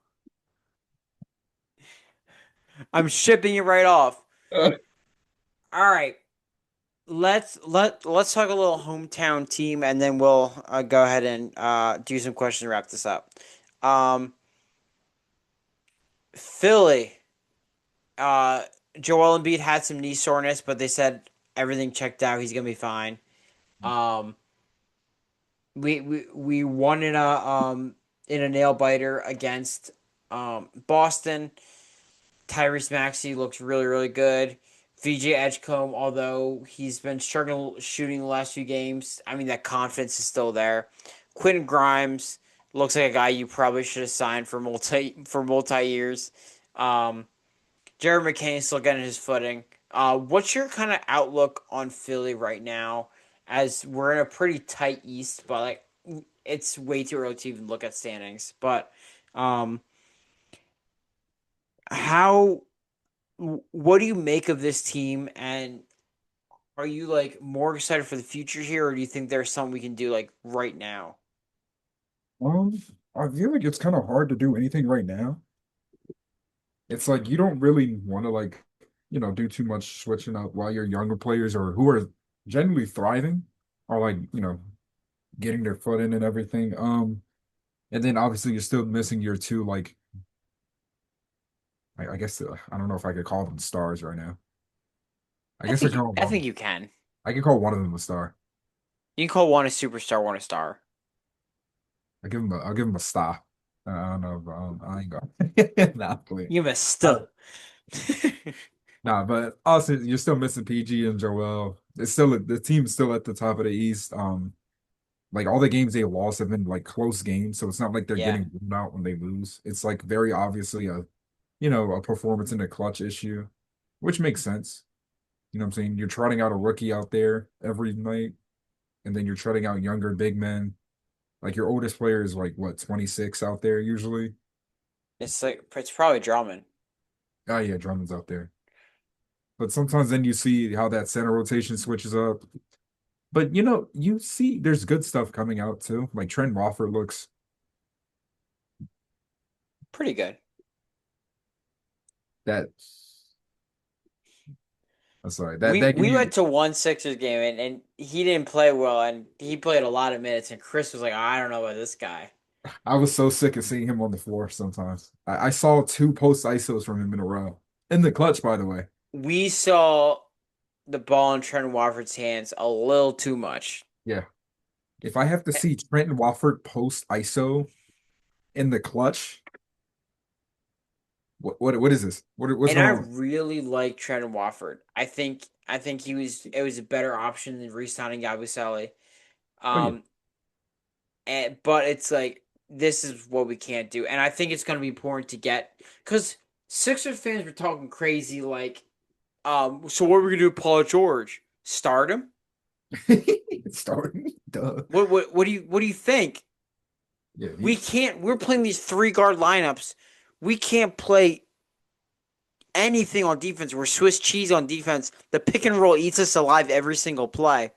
I'm shipping it right off. All right. Let's talk a little hometown team, and then we'll go ahead and do some questions to wrap this up. Um, Philly. Uh, Joel Embiid had some knee soreness, but they said everything checked out. He's gonna be fine. Um, we won in a nail biter against Boston. Tyrese Maxey looks really good. VJ Edgecombe, although he's been struggling shooting the last few games, I mean that confidence is still there. Quentin Grimes Looks like a guy you probably should have signed for multi years. Um, Jared McCain still getting his footing. What's your kind of outlook on Philly right now? As we're in a pretty tight East, but like it's way too early to even look at standings. But um, how what do you make of this team? And are you like more excited for the future here, or do you think there's something we can do like right now? Um, I feel like it's kind of hard to do anything right now. It's like you don't really want to like, do too much switching up while your younger players or who are generally thriving are like, getting their foot in and everything. And then obviously you're still missing your two like I guess I don't know if I could call them stars right now. I guess I think you can. I can call one of them a star. You can call one a superstar, one a star. I'll give him a star. I don't know, I ain't going. Nah, please. You messed up. Nah, but also you're still missing PG and Joel. It's still the team's still at the top of the East. Like all the games they lost have been like close games, so it's not like they're Yeah, getting blown out when they lose. It's like very obviously a performance in the clutch issue, which makes sense. You know what I'm saying? You're trotting out a rookie out there every night, and then you're trotting out younger big men. Like your oldest player is like what, 26 out there usually. it's probably Drummond. Oh yeah, Drummond's out there. But sometimes then you see how that center rotation switches up. But you see there's good stuff coming out too. Like Trent Wofford looks Pretty good. that I'm sorry, that We that we game went to one Sixers game and he didn't play well and he played a lot of minutes and Chris was like, "Oh, I don't know about this guy." I was so sick of seeing him on the floor sometimes. I saw two post ISOs from him in a row. In the clutch, by the way. We saw the ball in Trent Watford's hands a little too much. Yeah. If I have to see Trent Wofford post ISO in the clutch, what is this? What's And I going on? really like Trent Watford. I think it was a better option than re-signing Yabusele. Oh yeah. Um but it's like this is what we can't do. And I think it's going to be important to get cuz Sixers fans were talking crazy like so what are we going to do with Paul George? Start him? It's starting. Duh. What do you think? Yeah, We can't we're playing these three guard lineups. We can't play anything on defense. We're Swiss cheese on defense. The pick and roll eats us alive every single play.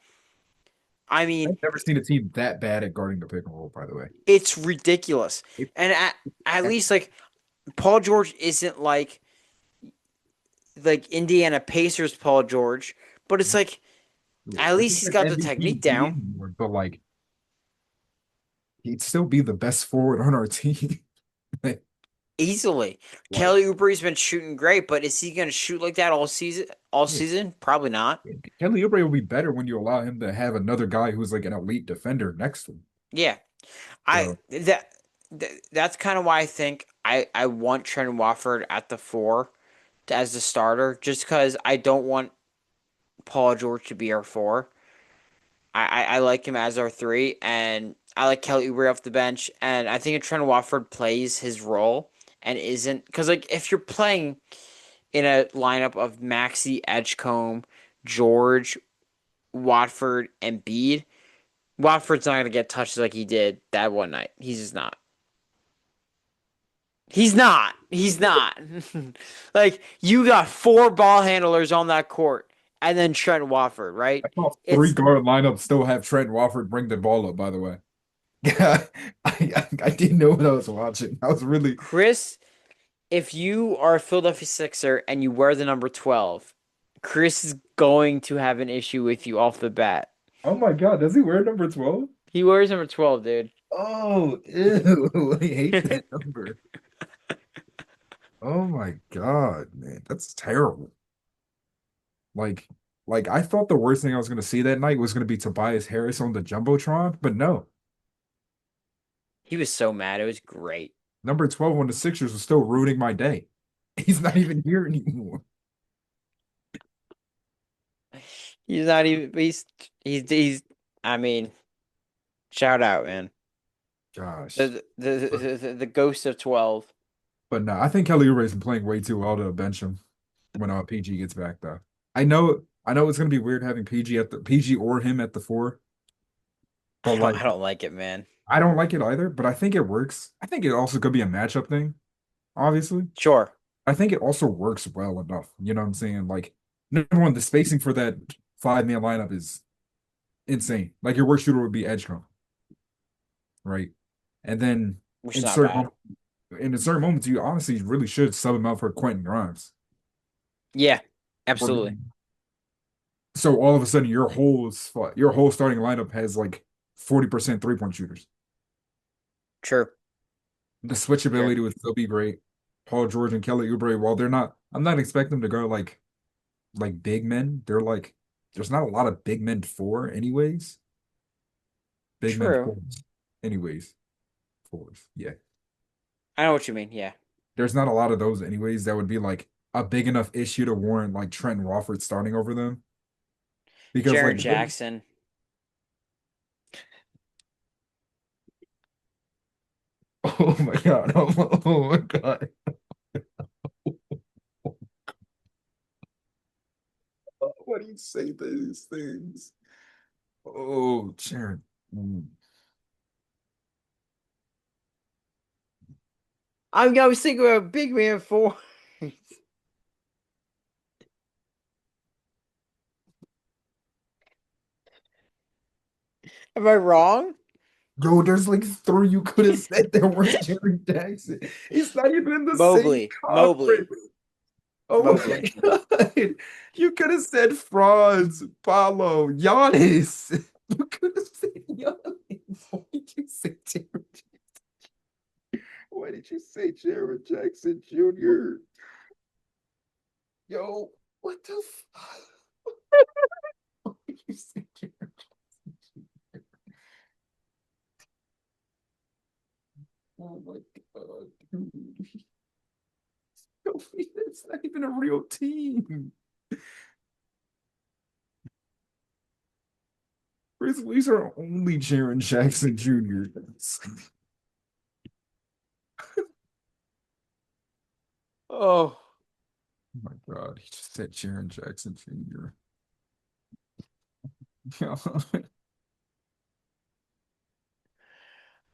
I mean, I've never seen a team that bad at guarding the pick and roll, by the way. it's ridiculous. It, And at least like Paul George isn't like Indiana Pacers Paul George, but it's like yeah, at this least he's isn't got the technique MVP down. anymore, but like he'd still be the best forward on our team. Easily. Like, Kelly Oubre's been shooting great, but is he going to shoot like that all season? All yeah, season? Probably not. Kelly Oubre will be better when you allow him to have another guy who's like an elite defender next to him. Yeah, I So that's kind of why I think I want Trent Wofford at the four as the starter, just because I don't want Paul George to be our four. I like him as our three, and I like Kelly Oubre off the bench, and I think if Trent Wofford plays his role and isn't because like if you're playing in a lineup of Maxi, Edgecombe, George, Watford, and Bede, Watford's not gonna get touches like he did that one night. He's just not. He's not. He's not. Like you got four ball handlers on that court, and then Trent Wofford, right? I saw three It's guard lineup still have Trent Wofford bring the ball up, by the way. Yeah, I didn't know what I was watching. I was really, Chris. If you are a Philadelphia Sixer and you wear the number 12, Chris is going to have an issue with you off the bat. oh my God, does he wear number 12? He wears number 12, dude. Oh, ew. I hate that number. Oh my God, man. That's terrible. Like, like I thought the worst thing I was gonna see that night was gonna be Tobias Harris on the Jumbotron, but no. He was so mad. It was great. Number 12 on the Sixers was still ruining my day. He's not even here anymore. He's not even. He's. I mean, shout out, man. Gosh. The ghost of 12. But no, I think Kelly Oubre's been playing way too well to bench him when PG gets back though. I know it's gonna be weird having PG at the PG or him at the four, but like I don't like it, man. I don't like it either, but I think it works. I think it also could be a matchup thing, obviously. Sure. I think it also works well enough. You know what I'm saying? Like, number one, the spacing for that 5-man lineup is insane. Like your worst shooter would be Edgecombe, right? And then Which is in not certain bad. mom- in certain moments, you honestly really should sub him out for Quentin Grimes. Yeah, Or- absolutely. So all of a sudden, your whole starting lineup has like 40% 3-point shooters. True. The True. switchability would still be great. Paul George and Kelly Oubre, while they're not, I'm not expecting them to go like big men. They're like, there's not a lot of big men four, anyways. Big men True. fours, anyways. Fours, yeah. I know what you mean. Yeah. There's not a lot of those, anyways. That would be like a big enough issue to warrant like Trent Wofford starting over them because Jaron like, Jackson. oh my god, oh my god, why do you say these things? Oh, Sharon. I was thinking about big man four. Am I wrong? Bro, there's like three you could have said that weren't Jerry Jackson. He's not even in the same Mobley. conference. Oh my Mobley. God. You could have said Franz, Paulo, Giannis. You could have said Giannis. Why did you say Jared Jackson? Why did you say Jared Jackson Jr.? Yo, what the fuck? Why did you say Jared Jackson Jr.? Oh my God, dude. Yo, that's not even a real team. Grizzlies are only Jaron Jackson Jr. Oh. Oh my God, he just said Jaron Jackson Jr.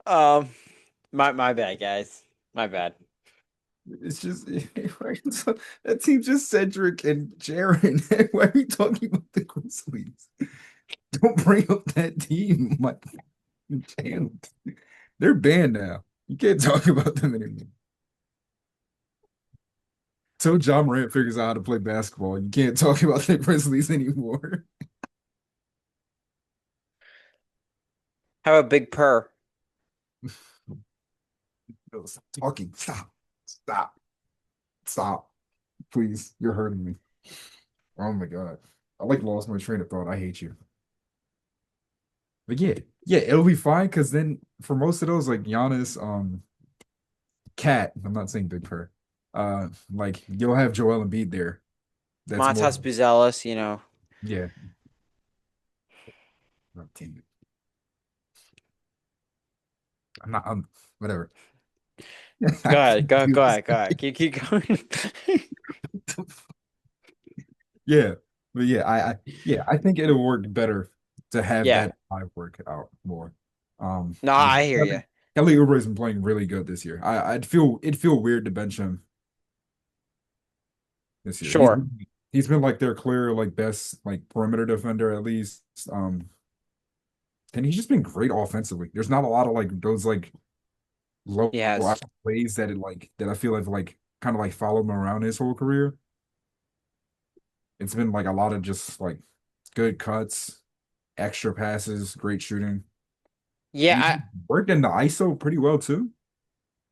Um. My bad, guys. My bad. It's just that team just Cedric and Jaron. Why are you talking about the Grizzlies? Don't bring up that team. My channel. They're banned now. You can't talk about them anymore. Till John Morant figures out how to play basketball, you can't talk about the Grizzlies anymore. How about Big Purr? No, stop talking. Stop. Stop. Stop. Please. You're hurting me. Oh my God. I like lost my train of thought. I hate you. But yeah, yeah, it'll be fine because then for most of those, like Giannis, Cat, I'm not saying Big Purr. Like you'll have Joel Embiid there. That's more, Montas Buzelis. yeah. Oh, damn it. I'm not, whatever. Go I ahead. can't do Go this. ahead. Go ahead. Keep going. Yeah, but yeah, I think it'll work better to have Yeah. that five work out more. No, Yeah. I hear you. Kelly Oubre has been playing really good this year. It'd feel weird to bench him this year. He's Sure. he's been like their clear like best like perimeter defender at least. And he's just been great offensively. There's not a lot of like those like low He has. plays that I feel like kind of like followed him around his whole career. It's been like a lot of just like good cuts, extra passes, great shooting. And he's Yeah. worked in the ISO pretty well too.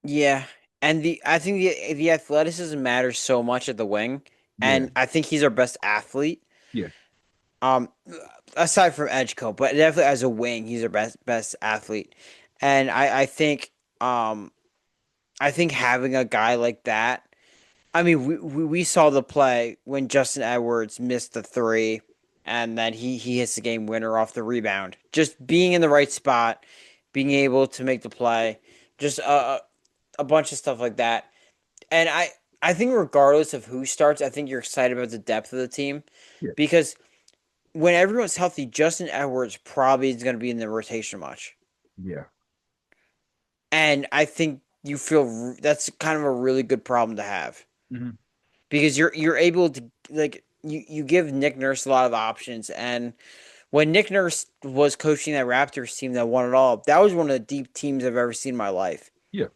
Yeah. And I think the athleticism matters so much at the wing, Yeah, and I think he's our best athlete. yeah, Um, aside from Edgeco, but definitely as a wing, he's our best athlete. And I think having a guy like that. I mean, we saw the play when Justin Edwards missed the three, and then he hits the game winner off the rebound. Just being in the right spot, being able to make the play, just a bunch of stuff like that. And I think regardless of who starts, I think you're excited about the depth of the team Yeah, because when everyone's healthy, Justin Edwards probably is going to be in the rotation much. yeah. And I think you feel that's kind of a really good problem to have Hmm. because you're able to like you give Nick Nurse a lot of options. And when Nick Nurse was coaching that Raptors team that won it all, that was one of the deep teams I've ever seen in my life. Yeah.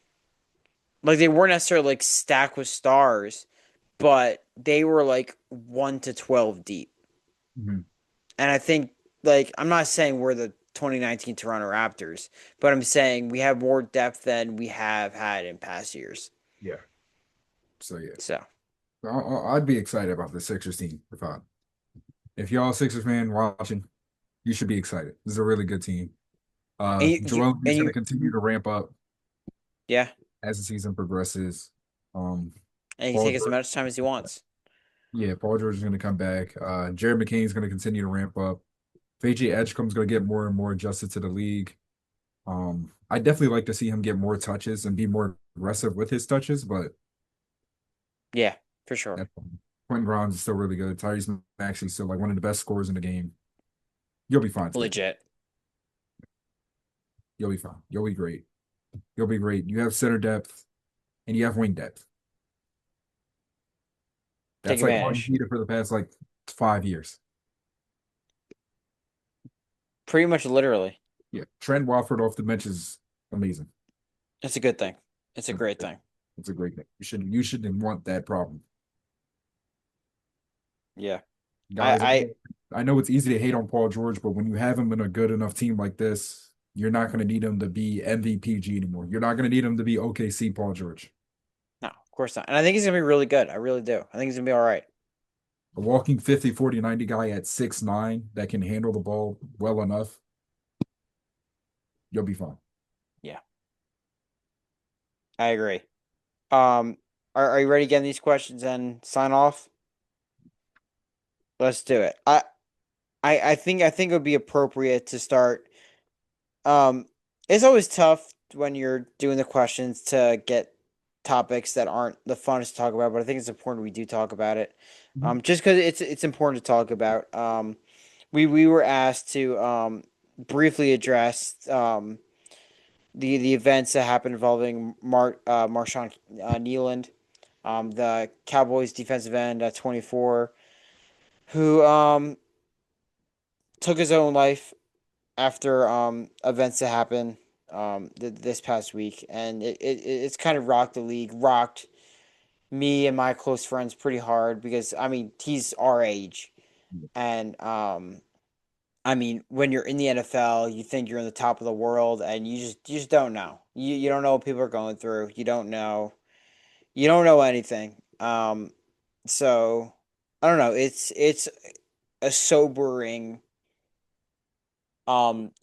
Like they weren't necessarily like stacked with stars, but they were like 1 to 12 deep. Hmm. And I think like I'm not saying we're the 2019 Toronto Raptors, but I'm saying we have more depth than we have had in past years. Yeah. So yeah, So I'd be excited about the Sixers team if y'all a Sixers fan watching, you should be excited. This is a really good team. and you Joel is and going to you continue to ramp up yeah, as the season progresses. Um, and he can Paul take as George, much time as he wants. yeah, Paul George is going to come back. Jared McCain is going to continue to ramp up. VJ Edgecombe's going to get more and more adjusted to the league. I definitely like to see him get more touches and be more aggressive with his touches, but Yeah, for sure. that's fine. Quentin Grimes is still really good. Tyrese Maxey's still like one of the best scorers in the game. You'll be fine, Tim. Legit. You'll be fine. You'll be great. You'll be great. You have center depth and you have wing depth. Take That's like all you advantage. needed for the past like 5 years. Pretty much literally. Yeah. Trent Watford off the bench is amazing. It's a good thing. It's a It's great thing. it's a great thing. You shouldn't want that problem. Yeah. Guys, I I know it's easy to hate on Paul George, but when you have him in a good enough team like this, you're not going to need him to be MVPG anymore. You're not going to need him to be OKC Paul George. no, of course not. And I think he's gonna be really good. I really do. I think he's gonna be all right. A walking 50, 40, 90 guy at 6'9" that can handle the ball well enough, you'll be fine. Yeah, I agree. Um, are you ready to get in these questions and sign off? Let's do it. I think it would be appropriate to start. Um, it's always tough when you're doing the questions to get topics that aren't the funnest to talk about, but I think it's important we do talk about it. Mhm. Just because it's important to talk about. We were asked to briefly address the events that happened involving Marshawn Nealand, the Cowboys defensive end at 24, who took his own life after events that happened this past week, and it's kind of rocked the league, rocked me and my close friends pretty hard because I mean he's our age, and I mean when you're in the NFL, you think you're in the top of the world, and you just don't know. You don't know what people are going through. You don't know anything. So I don't know. It's a sobering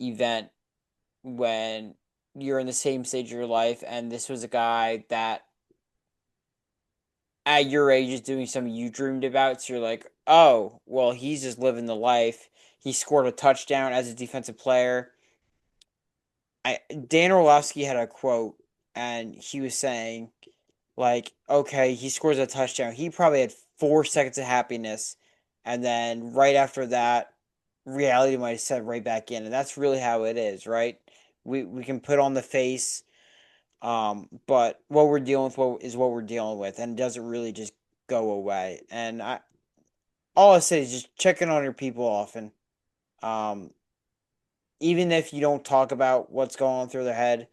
event when you're in the same stage of your life, and this was a guy that at your age is doing something you dreamed about. So you're like, oh, well, he's just living the life. He scored a touchdown as a defensive player. Dan Orlovsky had a quote, and he was saying, like, okay, he scores a touchdown. He probably had 4 seconds of happiness, and then right after that, reality might set right back in, and that's really how it is, right? We can put on the face, but what we're dealing with is what we're dealing with, and it doesn't really just go away. And all I say is just checking on your people often. Um, Even if you don't talk about what's going on through their head,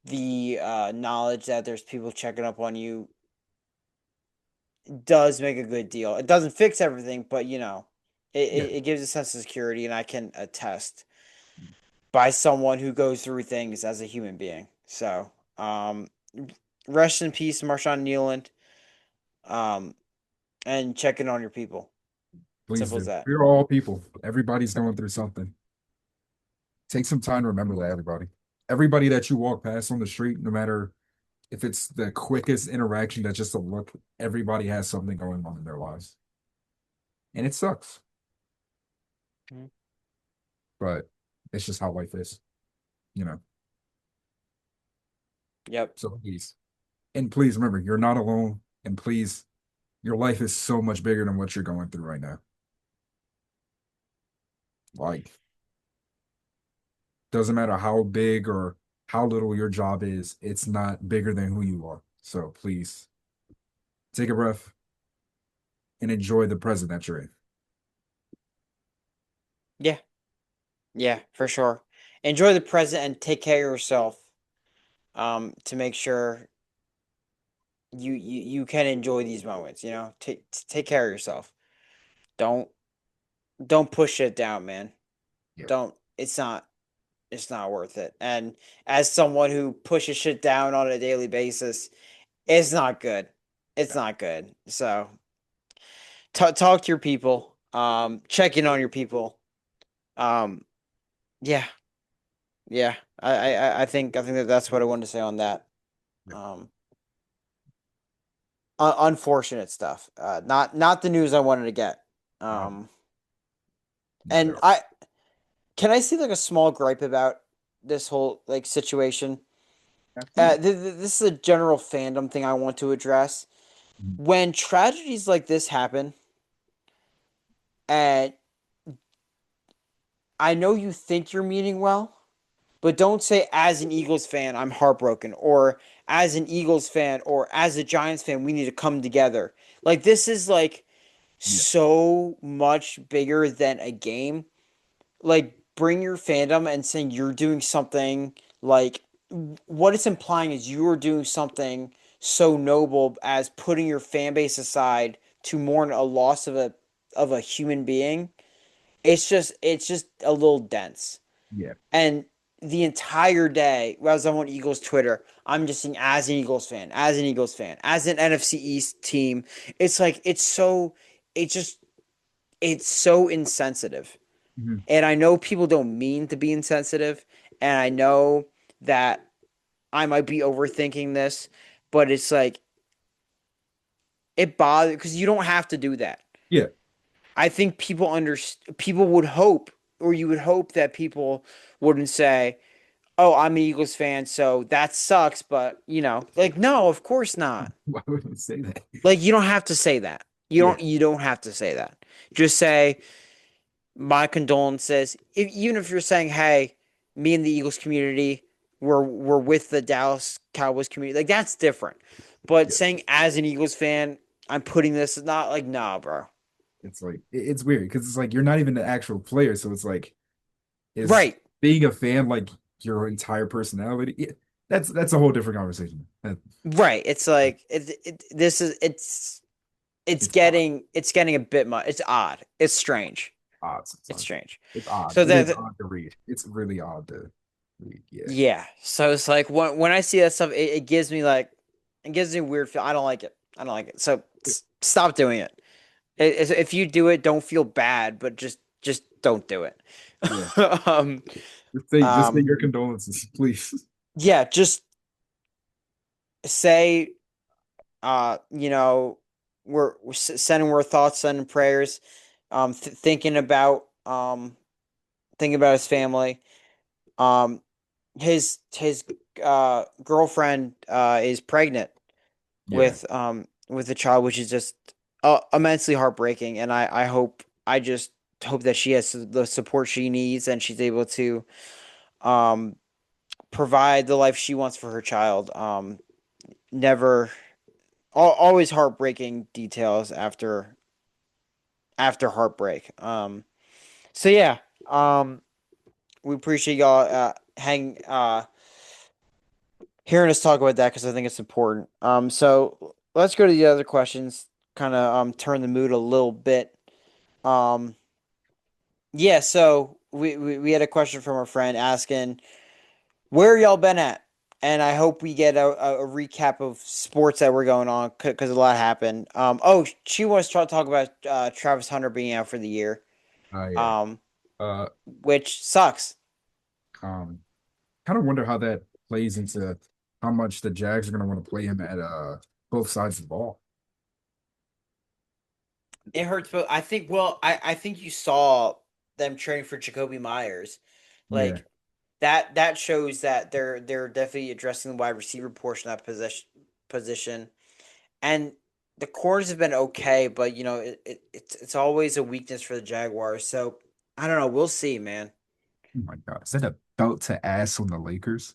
the knowledge that there's people checking up on you does make a good deal. It doesn't fix everything, but it, Yeah, it, it gives a sense of security, and I can attest by someone who goes through things as a human being. So, rest in peace, Marshawn Nealand. Um, and checking on your people. please Simple as do. that. We're all people. Everybody's going through something. Take some time to remember that, everybody. Everybody that you walk past on the street, no matter if it's the quickest interaction, that's just a look, everybody has something going on in their lives. And it sucks, Mhm. but it's just how life is, you know. Yep. So please, and please remember, you're not alone. And please, your life is so much bigger than what you're going through right now. Like, doesn't matter how big or how little your job is, it's not bigger than who you are. So please take a breath and enjoy the present that you're in. Yeah. Yeah, for sure. Enjoy the present and take care of yourself. To make sure you can enjoy these moments. Take care of yourself. Don't don't push it down, man. Yeah. Don't. It's not worth it. And as someone who pushes shit down on a daily basis, it's not good. It's not good. So talk to your people. Check in on your people. Um, yeah, yeah. I think that that's what I wanted to say on that. Yeah. Um, unfortunate stuff. Not the news I wanted to get. Um, Um, not at and all. I can I see like a small gripe about this whole like situation. Absolutely. This is a general fandom thing I want to address. Mhm. When tragedies like this happen, and I know you think you're meaning well, but don't say as an Eagles fan I'm heartbroken, or as an Eagles fan or as a Giants fan we need to come together. Like this is like Yeah. so much bigger than a game. Like bring your fandom and saying you're doing something like what it's implying is you are doing something so noble as putting your fan base aside to mourn a loss of a human being. It's just a little dense. Yeah. And the entire day, as I'm on Eagles Twitter, I'm just saying as an Eagles fan, as an Eagles fan, as an NFC East team, it's like it's just it's so insensitive. Mhm. And I know people don't mean to be insensitive, and I know that I might be overthinking this, but it's like it bothers because you don't have to do that. Yeah. I think people would hope, or you would hope that people wouldn't say, "Oh, I'm an Eagles fan, so that sucks." But like no, of course not. Why would I say that? Like you don't have to say that. You Yeah. don't. You don't have to say that. Just say my condolences. Even if you're saying, "Hey, me and the Eagles community, we're with the Dallas Cowboys community," like that's different. But Yeah. saying as an Eagles fan, I'm putting this not like nah, bro. It's like it's weird because it's like you're not even the actual player, so it's like is Right, being a fan like your entire personality? Yeah, that's a whole different conversation. right. It's like this is It's odd. it's getting a bit much. It's odd. It's strange. Odd It's sometimes. strange. It's odd. So It is that odd to read. It's really odd to read. Yeah. yeah. So it's like when I see that stuff, it gives me like it gives me a weird feel. I don't like it. I don't like it. So stop doing it. If you do it, don't feel bad, but just don't do it. Yeah. um, Just say um, your condolences, please. yeah, just say, you know, we're sending our thoughts, sending prayers, thinking about, thinking about his family. Um, his girlfriend is pregnant Yeah. with a child, which is just immensely heartbreaking. And I just hope that she has the support she needs and she's able to um provide the life she wants for her child. Never, always heartbreaking details after heartbreak. So yeah, we appreciate y'all hearing us talk about that because I think it's important. So let's go to the other questions. Kind of turn the mood a little bit. Um, yeah. So we had a question from our friend asking where y'all been at, and I hope we get a recap of sports that were going on because a lot happened. Oh, she wants to talk about Travis Hunter being out for the year. Yeah. Um, Uh, which sucks. um, kind of wonder how that plays into how much the Jags are going to want to play him at both sides of the ball. It hurts, but I think. Well, I think you saw them trading for Jacoby Myers. Yeah. Like that shows that they're definitely addressing the wide receiver portion of that position. And the corners have been okay, but it's always a weakness for the Jaguars. So I don't know. We'll see, man. Oh my God. Is that a belt to ass on the Lakers?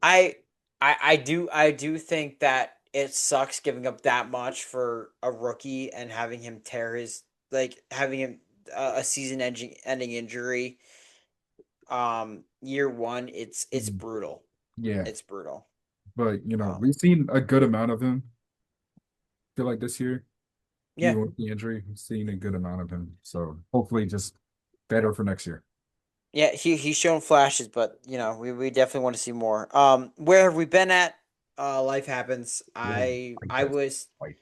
I I do think that it sucks giving up that much for a rookie and having him tear his having him a season ending injury. Year one, it's Mhm. brutal. Yeah. It's brutal. But Um, we've seen a good amount of him. I feel like this year, yeah, even with the injury, we've seen a good amount of him. So hopefully just better for next year. yeah, he's shown flashes, but we definitely want to see more. Where have we been at? Life happens. Yeah. Like I this. was Like,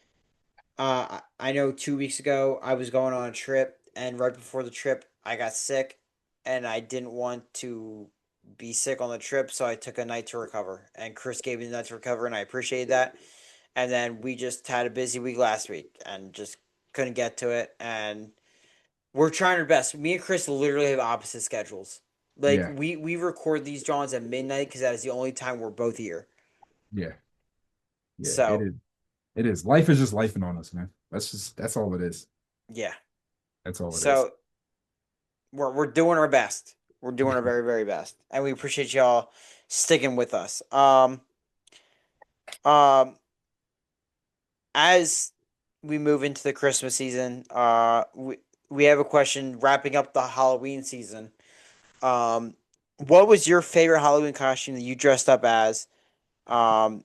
I know 2 weeks ago I was going on a trip, and right before the trip I got sick, and I didn't want to be sick on the trip, so I took a night to recover. And Chris gave me the night to recover, and I appreciate that. And then we just had a busy week last week, and just couldn't get to it. And we're trying our best. Me and Chris literally have opposite schedules. Like yeah. we record these Johns at midnight because that is the only time we're both here. Yeah. Yeah. It So is. It is. Life is just lifing on us, man. That's all it is. yeah. That's all it is. So we're doing our best. We're doing our very very best, and we appreciate y'all sticking with us. Um, as we move into the Christmas season, we have a question wrapping up the Halloween season. Um, what was your favorite Halloween costume that you dressed up as? Um,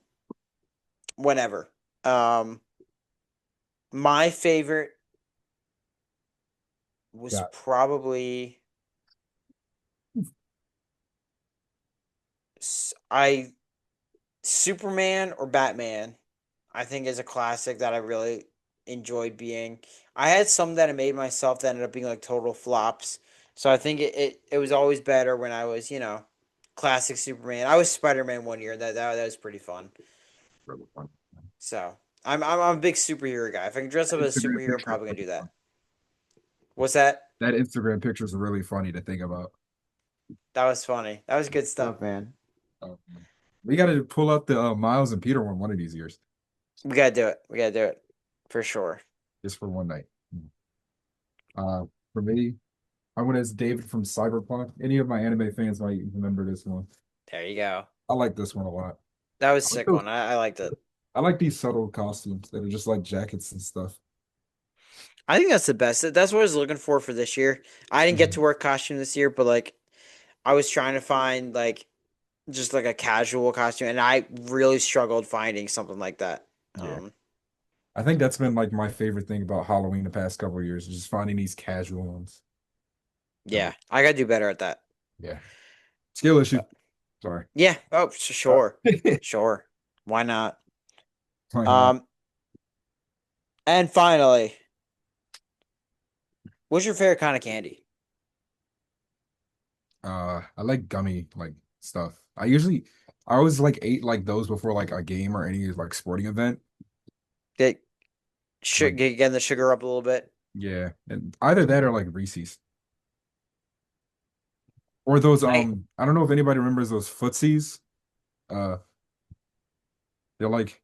whenever. Um, my favorite was Yeah. probably I Superman or Batman. I think is a classic that I really enjoyed being. I had some that I made myself that ended up being like total flops. So I think it was always better when I was, classic Superman. I was Spider-Man one year. That was pretty fun. Really fun. So I'm a big superhero guy. If I can dress up as a Instagram superhero, I'm picture is probably gonna really do that. fun. What's that? That Instagram picture is really funny to think about. That was funny. That was good stuff, man. Um, we got to pull up the Miles and Peter one of these years, We gotta do it. We gotta do it for sure. just for one night. Uh, for me, I went as David from Cyberpunk. Any of my anime fans might remember this one. There you go. I like this one a lot. That was a I like sick those. one. I liked it. I like these subtle costumes that are just like jackets and stuff. I think that's the best. That's what I was looking for this year. I didn't get Mhm. to wear a costume this year, but like I was trying to find like just like a casual costume, and I really struggled finding something like that. Yeah, Um, I think that's been like my favorite thing about Halloween the past couple of years, is just finding these casual ones. yeah, I gotta do better at that. Yeah, skill issue. But Sorry. yeah, oh Uh, sure, sure. Why not? Why not? Um, and finally, what's your favorite kind of candy? I like gummy like stuff. I always like ate like those before like a game or any like sporting event. Get Like getting the sugar up a little bit. yeah, and either that or like Reese's or those I I don't know if anybody remembers those Footsies. Uh, they're like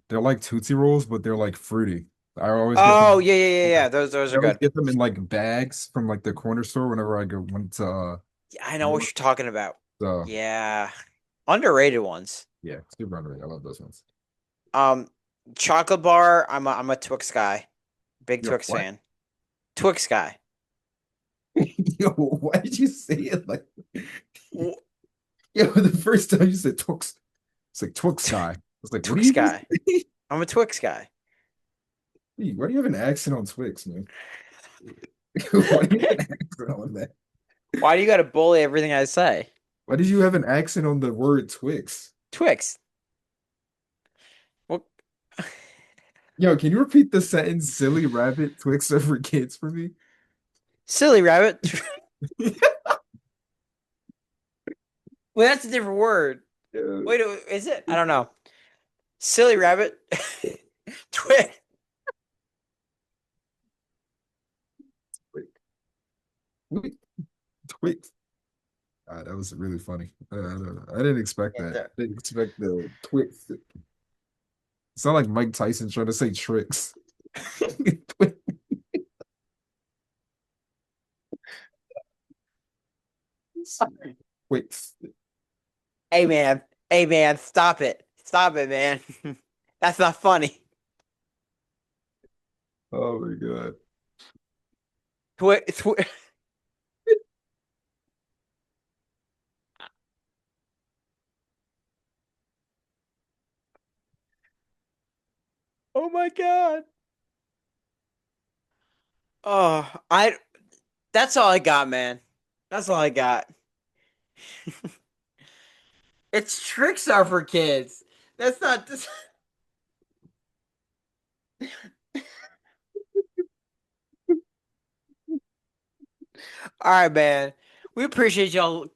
they're like Tootsie Rolls, but they're like fruity. I always get Oh them. yeah, yeah, yeah, yeah. Those I are always good. get them in like bags from like the corner store whenever I go went to Yeah, I know New what York. you're talking about. So Yeah, underrated ones. yeah, super underrated. I love those ones. Um, chocolate bar. I'm a Twix guy. Big Yo, Twix what? fan. Twix guy. Yo, why did you say it like W- yo, the first time you said Twix, it's like Twix guy. I was like, what do Twix you just guy. I'm a Twix guy. why do you have an accent on Twix, man? Why do you have an accent on that? Why do you got to bully everything I say? Why did you have an accent on the word Twix? Twix. Well, Yo, can you repeat the sentence silly rabbit Twix are for kids for me? silly rabbit. Well, that's a different word. Yeah. Wait, is it? I don't know. Silly rabbit. Twix. Wait, wait. Wait, that was really funny. I didn't expect Yeah, that. I didn't expect the Twix. It's not like Mike Tyson trying to say tricks. Twix. hey man, hey man, stop it, man. That's not funny. Oh my God. Twi oh my God. Oh, I. That's all I got, man. That's all I got. It's tricks are for kids. That's not. All right, man. We appreciate y'all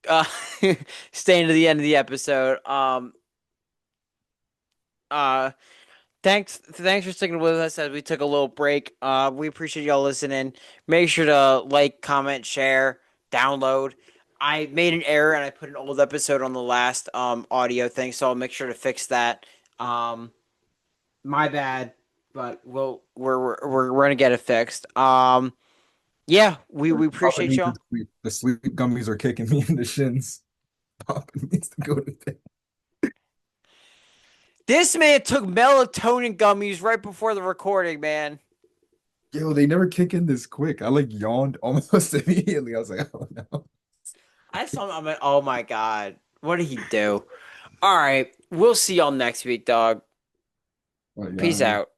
staying to the end of the episode. Uh thanks for sticking with us as we took a little break. We appreciate y'all listening. Make sure to like, comment, share, download. I made an error and I put an old episode on the last audio thing, so I'll make sure to fix that. Um my bad, but we're gonna get it fixed. Yeah, we Papa appreciate needs to y'all. sleep. The sleep gummies are kicking me in the shins. Papa needs to go to bed. This man took melatonin gummies right before the recording, man. Yo, they never kick in this quick. I like yawned almost immediately. I was like, oh no. I saw him. I'm like, oh my God. What did he do? All right. We'll see y'all next week, dog. But Peace yeah. out.